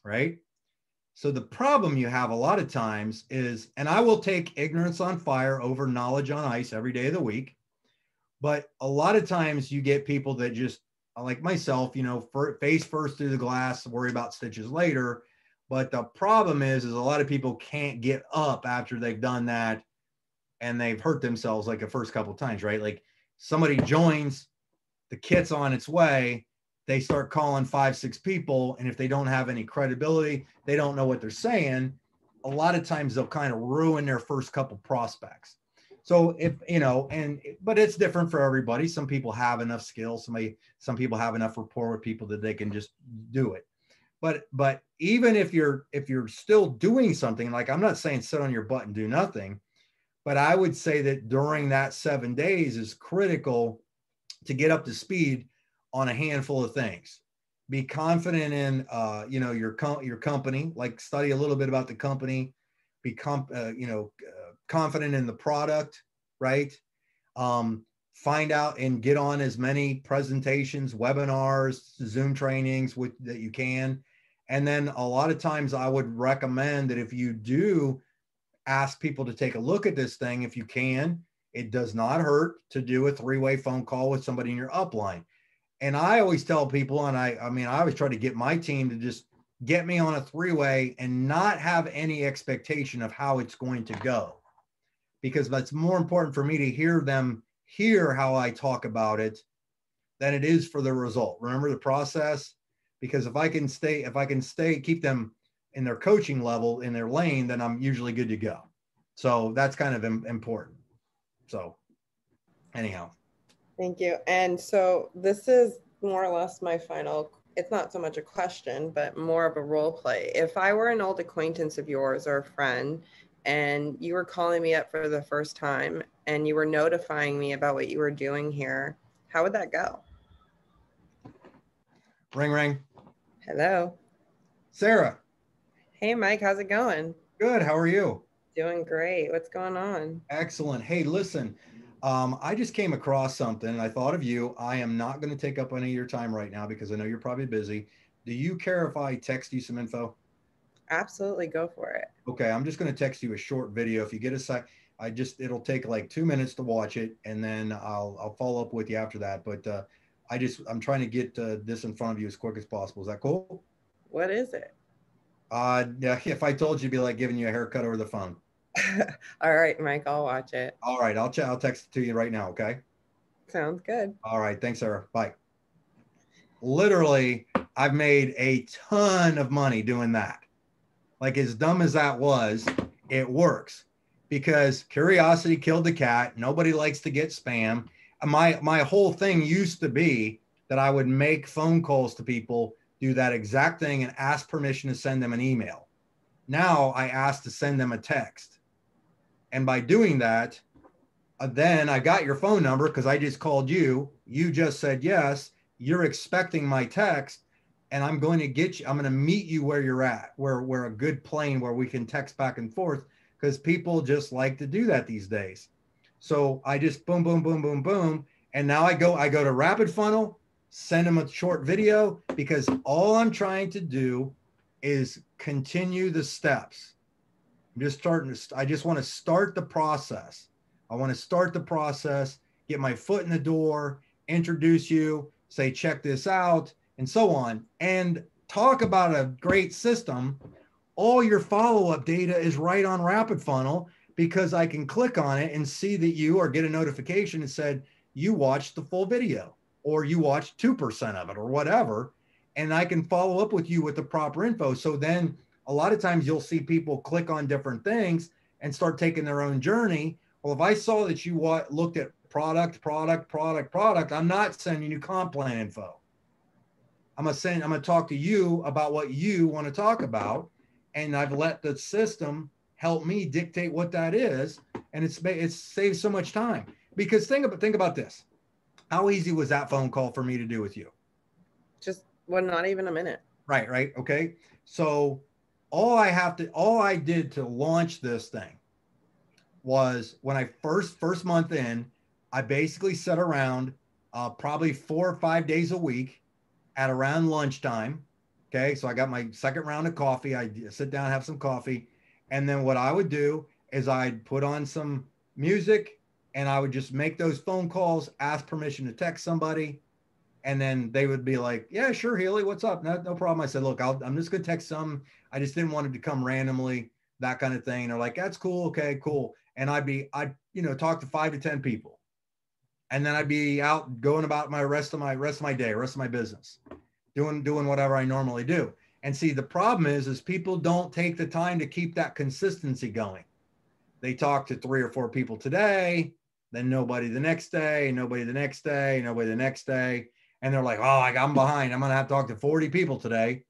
B: right? So the problem you have a lot of times is, and I will take ignorance on fire over knowledge on ice every day of the week, but a lot of times you get people that just, like myself, face first through the glass, worry about stitches later. But the problem is a lot of people can't get up after they've done that and they've hurt themselves like the first couple of times, right? Like somebody joins, the kit's on its way, they start calling 5, 6 people. And if they don't have any credibility, they don't know what they're saying. A lot of times they'll kind of ruin their first couple prospects. So but it's different for everybody. Some people have enough skills. Some people have enough rapport with people that they can just do it. But even if you're still doing something, like, I'm not saying sit on your butt and do nothing, but I would say that during that 7 days is critical to get up to speed on a handful of things. Be confident in your company, like study a little bit about the company, confident in the product, right? Find out and get on as many presentations, webinars, Zoom trainings that you can. And then a lot of times I would recommend that if you do ask people to take a look at this thing, if you can, it does not hurt to do a 3-way phone call with somebody in your upline. And I always tell people, and I always try to get my team to just get me on a 3-way and not have any expectation of how it's going to go, because that's more important for me to hear how I talk about it than it is for the result. Remember the process, because if I can keep them in their coaching level, in their lane, then I'm usually good to go. So that's kind of important. So anyhow.
A: Thank you. And so this is more or less my final, it's not so much a question, but more of a role play. If I were an old acquaintance of yours or a friend, and you were calling me up for the first time and you were notifying me about what you were doing here, how would that go?
B: Ring, ring.
A: Hello.
B: Sarah.
A: Hey, Mike, how's it going?
B: Good. How are you?
A: Doing great. What's going on?
B: Excellent. Hey, listen, I just came across something and I thought of you. I am not going to take up any of your time right now because I know you're probably busy. Do you care if I text you some info?
A: Absolutely. Go for it. Okay.
B: I'm just going to text you a short video. If you get a sec, it'll take like 2 minutes to watch it. And then I'll follow up with you after that. But I'm trying to get this in front of you as quick as possible. Is that cool?
A: What is it?
B: If I told you, it'd be like giving you a haircut over the phone.
A: All right, Mike, I'll watch it.
B: All right. I'll text it to you right now. Okay.
A: Sounds good.
B: All right. Thanks, Sarah. Bye. Literally, I've made a ton of money doing that. Like, as dumb as that was, it works because curiosity killed the cat. Nobody likes to get spam. My whole thing used to be that I would make phone calls to people, do that exact thing, and ask permission to send them an email. Now I ask to send them a text. And by doing that, then I got your phone number because I just called you. You just said yes. You're expecting my text. and I'm going to get you, I'm going to meet you where you're at, where a good plane where we can text back and forth, because people just like to do that these days. So I just boom, boom, boom, boom, boom. And now I go to Rapid Funnel, send them a short video, because all I'm trying to do is continue the steps. I just want to start the process. I want to start the process, get my foot in the door, introduce you, say, check this out, and so on. And talk about a great system. All your follow-up data is right on Rapid Funnel, because I can click on it and see that you, or get a notification that said you watched the full video, or you watched 2% of it, or whatever. And I can follow up with you with the proper info. So then a lot of times you'll see people click on different things and start taking their own journey. Well, if I saw that you looked at product, I'm not sending you comp plan info. I'm gonna talk to you about what you want to talk about. And I've let the system help me dictate what that is. And it's saved so much time. Because think about this. How easy was that phone call for me to do with you?
A: Just, well, not even a minute.
B: Right. Okay. So all I did to launch this thing was, when I first month in, I basically sat around probably 4 or 5 days a week at around lunchtime. Okay. So I got my second round of coffee. I sit down, have some coffee. And then what I would do is I'd put on some music, and I would just make those phone calls, ask permission to text somebody. And then they would be like, yeah, sure, Healy, what's up? No problem. I said, look, I'm just going to text some. I just didn't want it to come randomly, that kind of thing. And they're like, that's cool. Okay, cool. And I'd talk to 5 to 10 people. And then I'd be out going about my rest of my day, rest of my business, doing whatever I normally do. And see, the problem is people don't take the time to keep that consistency going. They talk to 3 or 4 people today, then nobody the next day, nobody the next day, nobody the next day. And they're like, oh, I'm behind. I'm going to have to talk to 40 people today.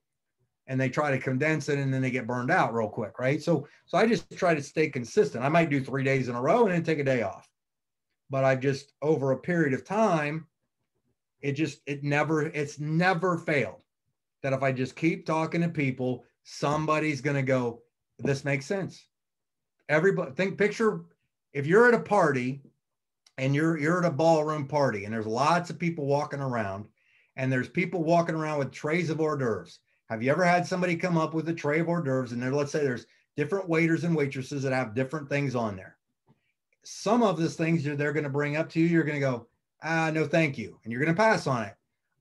B: And they try to condense it, and then they get burned out real quick, right? So I just try to stay consistent. I might do 3 days in a row and then take a day off. But I've just, over a period of time, it's never failed. That if I just keep talking to people, somebody's going to go, this makes sense. Everybody, picture if you're at a party, and you're at a ballroom party, and there's lots of people walking around, and there's people walking around with trays of hors d'oeuvres. Have you ever had somebody come up with a tray of hors d'oeuvres, and let's say there's different waiters and waitresses that have different things on there. Some of those things they're going to bring up to you, you're going to go, no, thank you. And you're going to pass on it.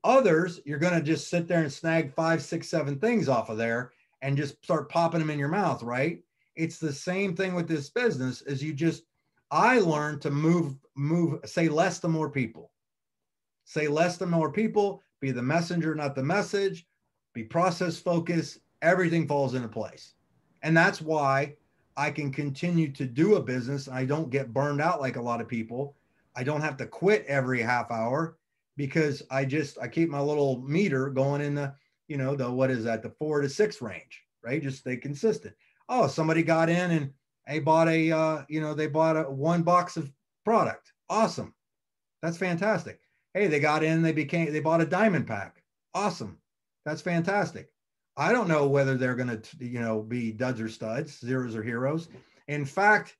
B: Others, you're going to just sit there and snag 5, 6, 7 things off of there and just start popping them in your mouth, right? It's the same thing with this business. I learned to move, say less to more people. Say less to more people, be the messenger, not the message, be process focused, everything falls into place. And that's why I can continue to do a business. I don't get burned out like a lot of people. I don't have to quit every half hour, because I keep my little meter going in the 4 to 6 range, right? Just stay consistent. Oh, somebody got in and they bought they bought a 1 box of product. Awesome. That's fantastic. Hey, they got in, they bought a diamond pack. Awesome. That's fantastic. I don't know whether they're going to, be duds or studs, zeros or heroes. In fact,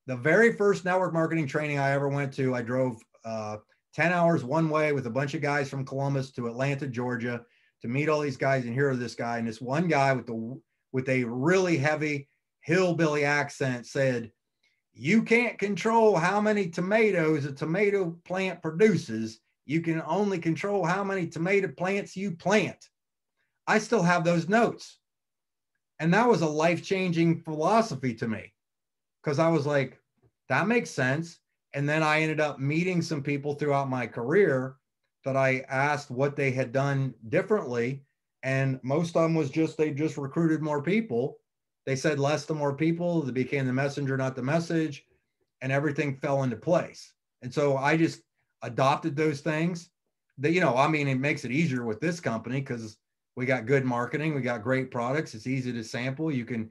B: the very first network marketing training I ever went to, I drove 10 hours one way with a bunch of guys from Columbus to Atlanta, Georgia, to meet all these guys and hear this guy. And this one guy with a really heavy hillbilly accent said, you can't control how many tomatoes a tomato plant produces. You can only control how many tomato plants you plant. I still have those notes. And that was a life-changing philosophy to me, because I was like, that makes sense. And then I ended up meeting some people throughout my career that I asked what they had done differently. And most of them was they just recruited more people. They said less to more people. They became the messenger, not the message. And everything fell into place. And so I just adopted those things that, it makes it easier with this company, because we got good marketing. We got great products. It's easy to sample. You can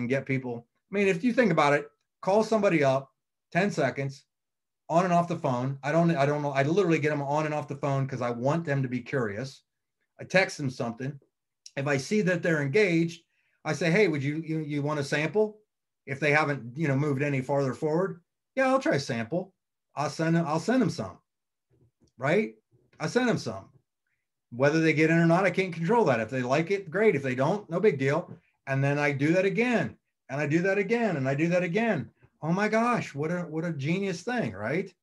B: get people. If you think about it, call somebody up, 10 seconds, on and off the phone. I don't know. I literally get them on and off the phone because I want them to be curious. I text them something. If I see that they're engaged, I say, hey, would you want a sample? If they haven't, moved any farther forward, yeah, I'll try a sample. I'll send them some, right? I send them some. Whether they get in or not, I can't control that. If they like it, great. If they don't, no big deal. And then I do that again, and I do that again, and I do that again. Oh my gosh, what a genius thing, right?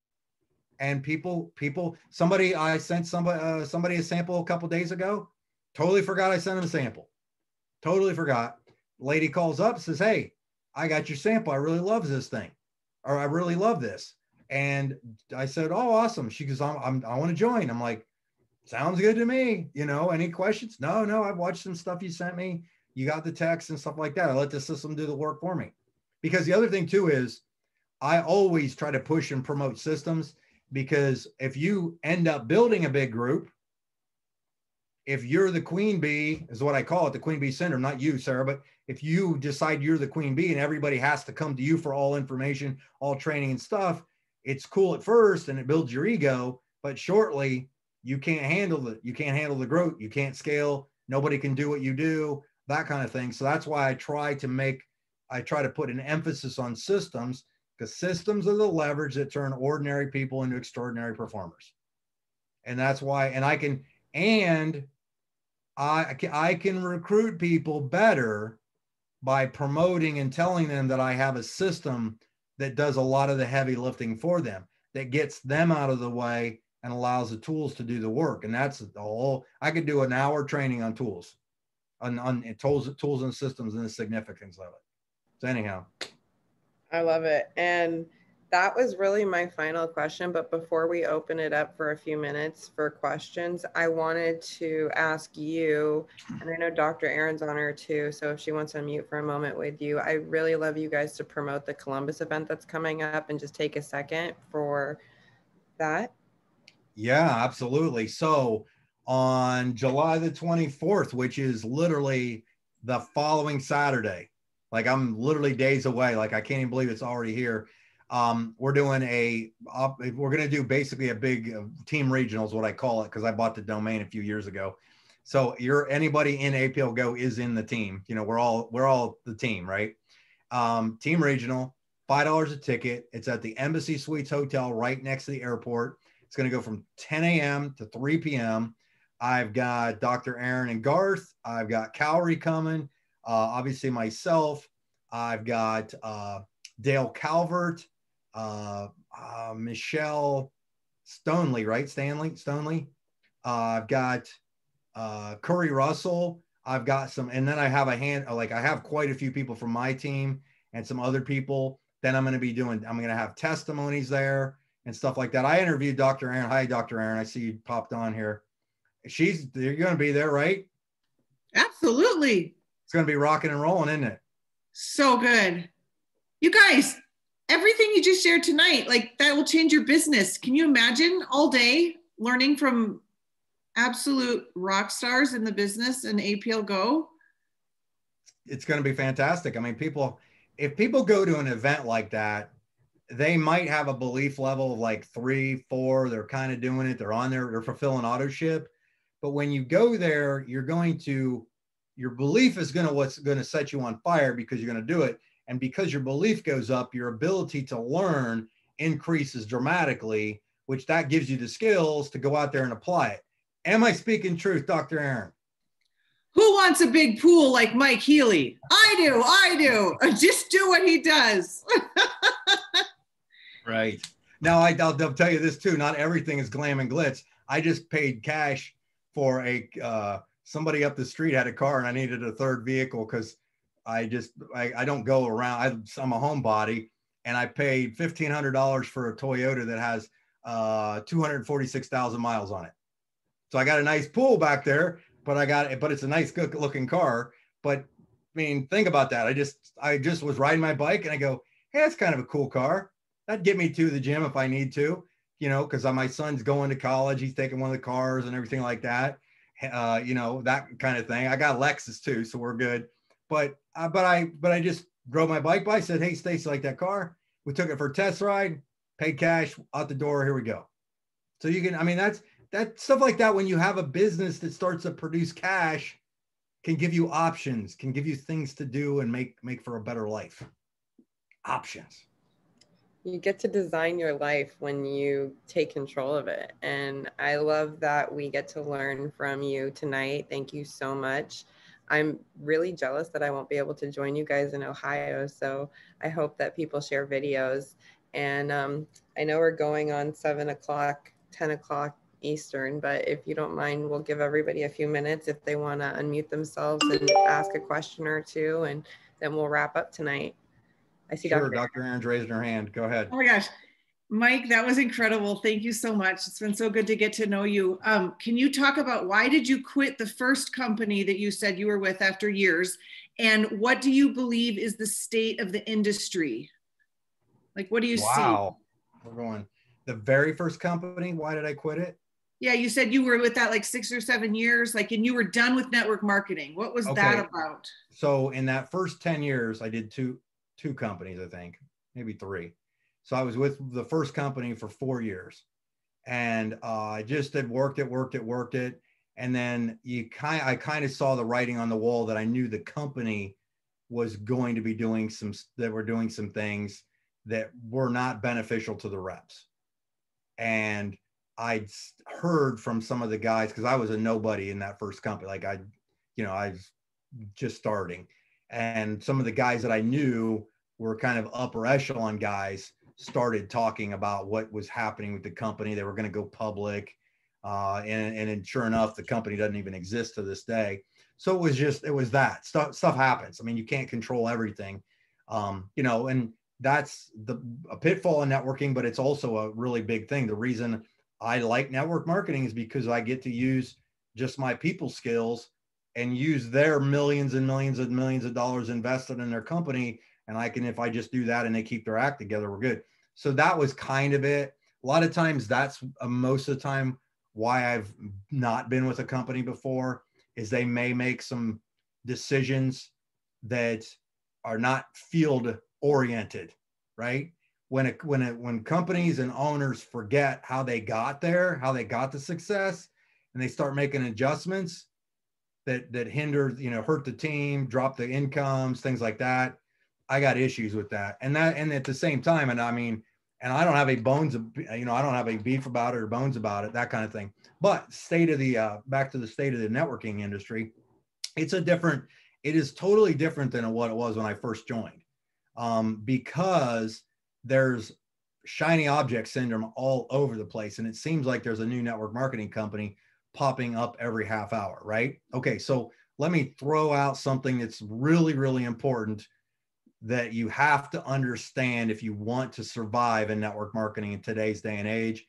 B: And I sent somebody a sample a couple days ago. Totally forgot I sent them a sample. Totally forgot. Lady calls up, says, hey, I got your sample. I really love this thing, or I really love this. And I said, oh, awesome. She goes, I want to join. I'm like, sounds good to me. Any questions? No, I've watched some stuff you sent me. You got the text and stuff like that. I let the system do the work for me. Because the other thing too is I always try to push and promote systems, because if you end up building a big group, if you're the queen bee, is what I call it, the queen bee syndrome, not you, Sarah, but if you decide you're the queen bee and everybody has to come to you for all information, all training and stuff, it's cool at first and it builds your ego, but shortly you can't handle it. You can't handle the growth. You can't scale. Nobody can do what you do, that kind of thing. So that's why I try to put an emphasis on systems, because systems are the leverage that turn ordinary people into extraordinary performers. And that's why, and I can recruit people better by promoting and telling them that I have a system that does a lot of the heavy lifting for them, that gets them out of the way and allows the tools to do the work. And that's all. I could do an hour training on tools, on tools and systems and the significance of it. So anyhow.
A: I love it. And that was really my final question. But before we open it up for a few minutes for questions, I wanted to ask you, and I know Dr. Aaron's on her too, so if she wants to unmute for a moment with you, I really love you guys to promote the Columbus event that's coming up and just take a second for that.
B: Yeah, absolutely. So on July the 24th, which is literally the following Saturday, like I'm literally days away. Like I can't even believe it's already here. We're going to do basically a big team regional is what I call it, because I bought the domain a few years ago. So anybody in APL Go is in the team. We're all the team, right? Team regional, $5 a ticket. It's at the Embassy Suites Hotel right next to the airport. It's going to go from 10 a.m. to 3 p.m. I've got Dr. Aaron and Garth. I've got Cowrie coming. Obviously myself. I've got Dale Calvert, Michelle Stoneley, right? Stoneley. I've got Curry Russell. I've got some, and then I have I have quite a few people from my team and some other people. Then I'm going to have testimonies there and stuff like that. I interviewed Dr. Aaron. Hi, Dr. Aaron. I see you popped on here. You're going to be there, right?
C: Absolutely.
B: It's going to be rocking and rolling, isn't it?
C: So good. You guys, everything you just shared tonight, like that will change your business. Can you imagine all day learning from absolute rock stars in the business and APL Go?
B: It's going to be fantastic. I mean, if people go to an event like that, they might have a belief level of like 3, 4. They're kind of doing it. They're on there. They're fulfilling auto ship. But when you go there, your belief is what's going to set you on fire, because you're going to do it. And because your belief goes up, your ability to learn increases dramatically, which that gives you the skills to go out there and apply it. Am I speaking truth, Dr. Aaron?
C: Who wants a big pool like Mike Healy? I do. Just do what he does.
B: Right. Now, I'll tell you this too. Not everything is glam and glitz. I just paid cash for somebody up the street had a car and I needed a third vehicle, because I don't go around. I'm a homebody, and I paid $1,500 for a Toyota that has 246,000 miles on it. So I got a nice pool back there, but it's a nice good looking car. But I mean, think about that. I just was riding my bike and I go, hey, that's kind of a cool car. That'd get me to the gym if I need to, because my son's going to college. He's taking one of the cars and everything like that. That kind of thing. I got Lexus too, so we're good. But I just drove my bike by, said, hey, Stacy, like that car? We took it for a test ride, paid cash, out the door, here we go. So that stuff like that, when you have a business that starts to produce cash, can give you options, can give you things to do and make for a better life. Options.
A: You get to design your life when you take control of it. And I love that we get to learn from you tonight. Thank you so much. I'm really jealous that I won't be able to join you guys in Ohio. So I hope that people share videos. And I know we're going on 7 o'clock, 10 o'clock Eastern, but if you don't mind, we'll give everybody a few minutes if they want to unmute themselves and ask a question or two, and then we'll wrap up tonight. I see
B: Sure, Dr. Aaron's raising her hand. Go ahead.
C: Oh my gosh. Mike, that was incredible. Thank you so much. It's been so good to get to know you. Can you talk about why did you quit the first company that you said you were with after years? And what do you believe is the state of the industry? Like, what do you see?
B: Wow. We're going, the very first company, why did I quit it?
C: Yeah, you said you were with that like 6 or 7 years, like, and you were done with network marketing. What was that about?
B: So in that first 10 years, I did two companies, I think, maybe 3. So I was with the first company for 4 years, and I just had worked it. And then I kind of saw the writing on the wall that I knew the company was going to be doing some things that were not beneficial to the reps. And I'd heard from some of the guys, because I was a nobody in that first company. Like I was just starting. And some of the guys that I knew were kind of upper echelon guys started talking about what was happening with the company. They were going to go public. And sure enough, the company doesn't even exist to this day. So it was that stuff happens. I mean, you can't control everything, and that's a pitfall in networking, but it's also a really big thing. The reason I like network marketing is because I get to use just my people skills and use their millions and millions and millions of dollars invested in their company. And if I just do that and they keep their act together, we're good. So that was kind of it. A lot of times that's most of the time why I've not been with a company before, is they may make some decisions that are not field oriented, right? When companies and owners forget how they got there, how they got to success, and they start making adjustments that hinder, hurt the team, drop the incomes, things like that. I got issues with that. And at the same time, and I don't have a I don't have a beef about it or bones about it, that kind of thing. But back to the state of the networking industry, it is totally different than what it was when I first joined, because there's shiny object syndrome all over the place. And it seems like there's a new network marketing company popping up every half hour, right? Okay, so let me throw out something that's really, really important that you have to understand if you want to survive in network marketing in today's day and age.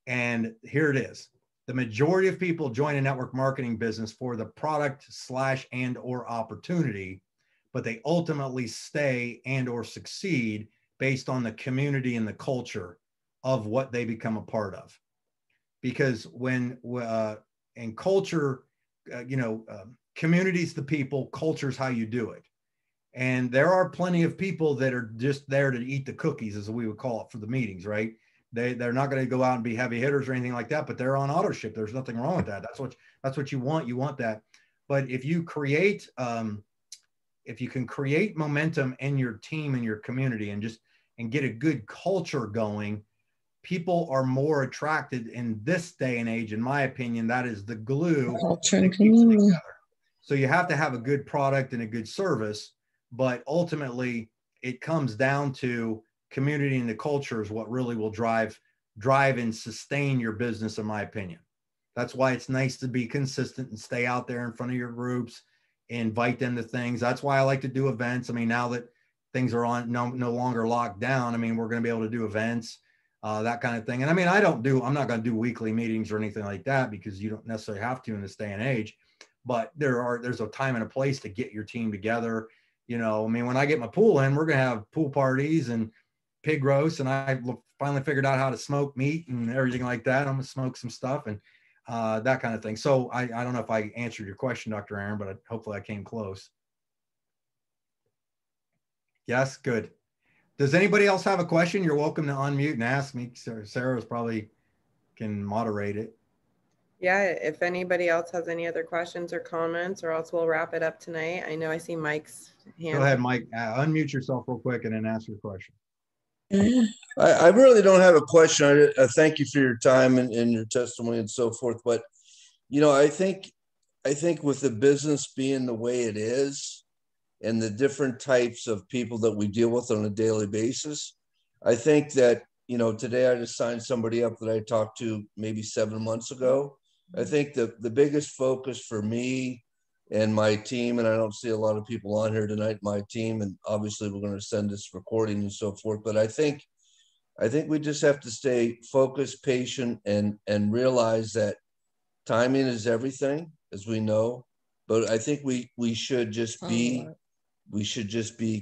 B: And here it is. The majority of people join a network marketing business for the product / and or opportunity, but they ultimately stay and or succeed based on the community and the culture of what they become a part of. Because in culture, community's the people, culture's how you do it. And there are plenty of people that are just there to eat the cookies, as we would call it, for the meetings, right? They're not going to go out and be heavy hitters or anything like that, but they're on auto ship. There's nothing wrong with that. That's what you want. You want that. But if you can create momentum in your team and your community and get a good culture going, people are more attracted in this day and age. In my opinion, that is the glue that keeps it together. So you have to have a good product and a good service, but ultimately it comes down to community, and the culture is what really will drive and sustain your business, in my opinion. That's why it's nice to be consistent and stay out there in front of your groups, invite them to things. That's why I like to do events. I mean, now that things are no longer locked down, I mean, we're going to be able to do events, that kind of thing. And I mean, I'm not going to do weekly meetings or anything like that, because you don't necessarily have to in this day and age, but there's a time and a place to get your team together. I mean, when I get my pool in, we're going to have pool parties and pig roasts, and I finally figured out how to smoke meat and everything like that. I'm going to smoke some stuff and that kind of thing. So I don't know if I answered your question, Dr. Aaron, but hopefully I came close. Yes, good. Does anybody else have a question? You're welcome to unmute and ask me. Sarah's probably can moderate it.
A: Yeah, if anybody else has any other questions or comments, or else we'll wrap it up tonight. I know I see Mike's hand.
B: Go ahead, Mike. Unmute yourself real quick and then ask your question.
D: I really don't have a question. I thank you for your time and your testimony and so forth. But, you know, I think with the business being the way it is and the different types of people that we deal with on a daily basis, I think that, you know, today I just signed somebody up that I talked to maybe 7 months ago. I think the biggest focus for me and my team, and I don't see a lot of people on here tonight, my team, and obviously we're going to send this recording and so forth, but I think we just have to stay focused, patient, and realize that timing is everything, as we know. But I think we should just be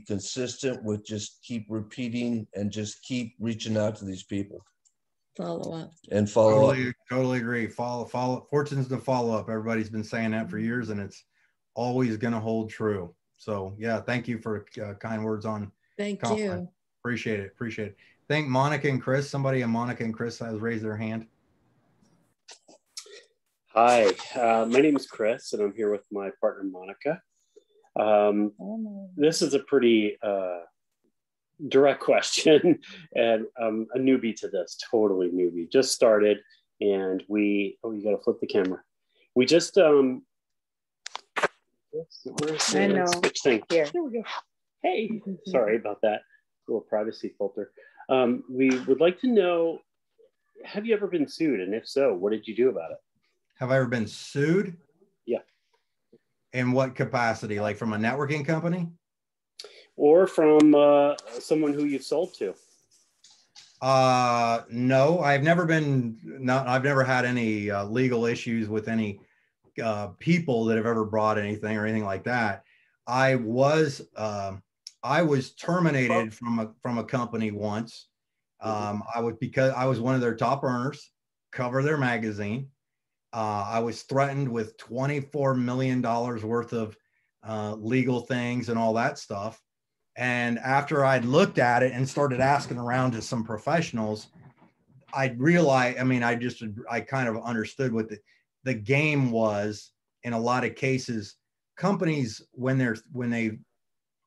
D: consistent with just keep repeating and just keep reaching out to these people.
E: Follow up.
D: And follow up.
B: Totally agree. Follow. Fortune's the follow up. Everybody's been saying that for years, and it's always going to hold true. So yeah, thank you for kind words on.
E: Thank
B: compliment.
E: you.
B: Appreciate it. Thank Monica and Chris. Somebody in Monica and Chris has raised their hand.
F: Hi, my name is Chris, and I'm here with my partner Monica. This is a pretty direct question, and I'm a newbie to this, totally newbie. Just started, and you got to flip the camera. We just
A: I know.
F: switch thing.
A: Here.
F: There we go. Hey, sorry about that. Little privacy filter. We would like to know, have you ever been sued? And if so, what did you do about it?
B: Have I ever been sued?
F: Yeah.
B: In what capacity? Like from a networking company?
F: Or from someone who you've sold to?
B: No, I've never had any legal issues with any people that have ever brought anything or anything like that. I was terminated from a company once. Because I was one of their top earners, cover their magazine. I was threatened with $24 million worth of legal things and all that stuff. And after I'd looked at it and started asking around to some professionals, I realized, I kind of understood what the game was. In a lot of cases, companies, when they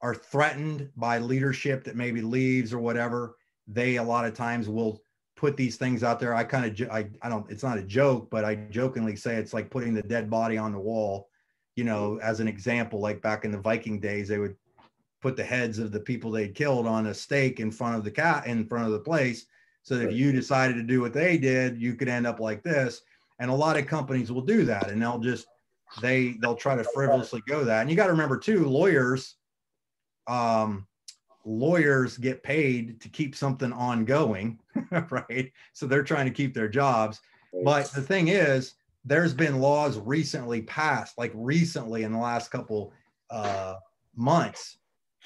B: are threatened by leadership that maybe leaves or whatever, they a lot of times will put these things out there. It's not a joke, but I jokingly say it's like putting the dead body on the wall, you know, as an example. Like back in the Viking days, they would put the heads of the people they'd killed on a stake in front of the place, so that if you decided to do what they did, you could end up like this. And a lot of companies will do that, and they'll try to frivolously go that. And you got to remember too, lawyers get paid to keep something ongoing, right? So they're trying to keep their jobs. But the thing is, there's been laws recently passed, like recently in the last couple months,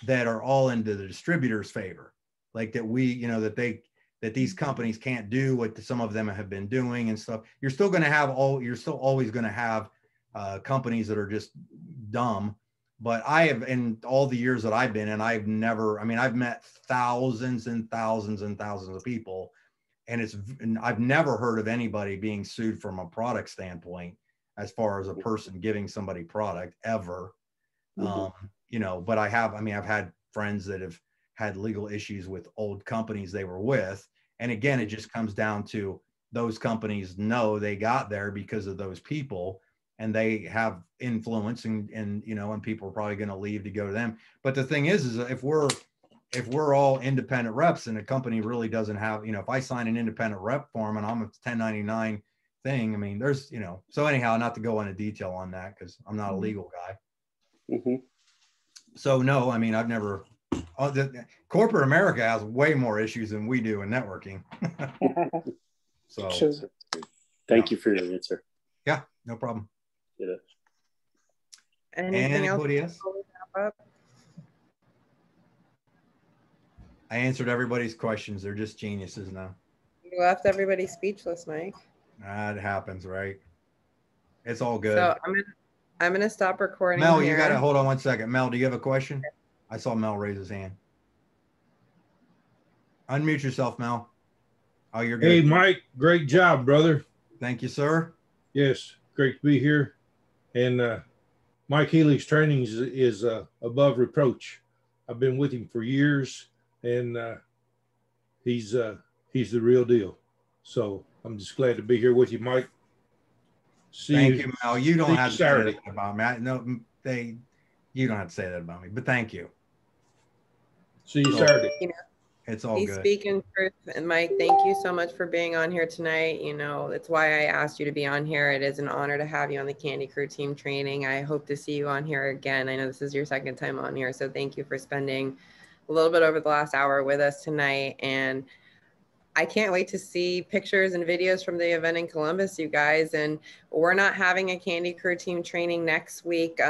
B: that are all into the distributor's favor. Like that these companies can't do what some of them have been doing and stuff. You're still always going to have companies that are just dumb. But I have, in all the years that I've been in, I've met thousands and thousands and thousands of people, and I've never heard of anybody being sued from a product standpoint, as far as a person giving somebody product ever. But I've had friends that have had legal issues with old companies they were with. And again, it just comes down to those companies know they got there because of those people, and they have influence, and people are probably going to leave to go to them. But the thing is if we're all independent reps and a company really doesn't have, if I sign an independent rep form and I'm a 1099 thing, there's, so anyhow, not to go into detail on that, because I'm not a legal guy. So no, I've never, corporate America has way more issues than we do in networking. So
F: thank you for your answer.
B: Yeah, no problem.
A: Anybody else?
B: I answered everybody's questions. They're just geniuses now.
A: You left everybody speechless, Mike.
B: It happens, right? It's all good.
A: So I'm gonna stop recording.
B: Mel,
A: here.
B: you gotta hold on one second. Mel, do you have a question? I saw Mel raise his hand. Unmute yourself, Mel. Oh, you're good.
G: Hey, Mike, great job, brother.
B: Thank you, sir.
E: Yes, great to be here. And Mike Healy's training is above reproach. I've been with him for years, and he's the real deal. So I'm just glad to be here with you, Mike.
B: Thank you, Mel. You don't have to say
E: Saturday.
B: that about me. You don't have to say that about me, but thank you.
E: See you Saturday.
A: You know,
B: It's all
A: he's
B: good.
A: speaking truth. And Mike, thank you so much for being on here tonight. You know, it's why I asked you to be on here. It is an honor to have you on the Candy Crew team training. I hope to see you on here again. I know this is your second time on here, so thank you for spending a little bit over the last hour with us tonight. And I can't wait to see pictures and videos from the event in Columbus, you guys. And we're not having a Candy Crew team training next week.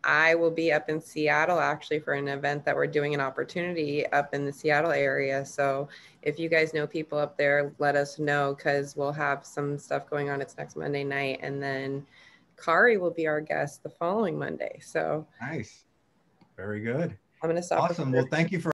A: I will be up in Seattle actually for an event that we're doing, an opportunity up in the Seattle area. So if you guys know people up there, let us know, because we'll have some stuff going on. It's next Monday night. And then Kari will be our guest the following Monday. So
B: Nice. Very good.
A: I'm going to stop.
B: Awesome. Well, thank you for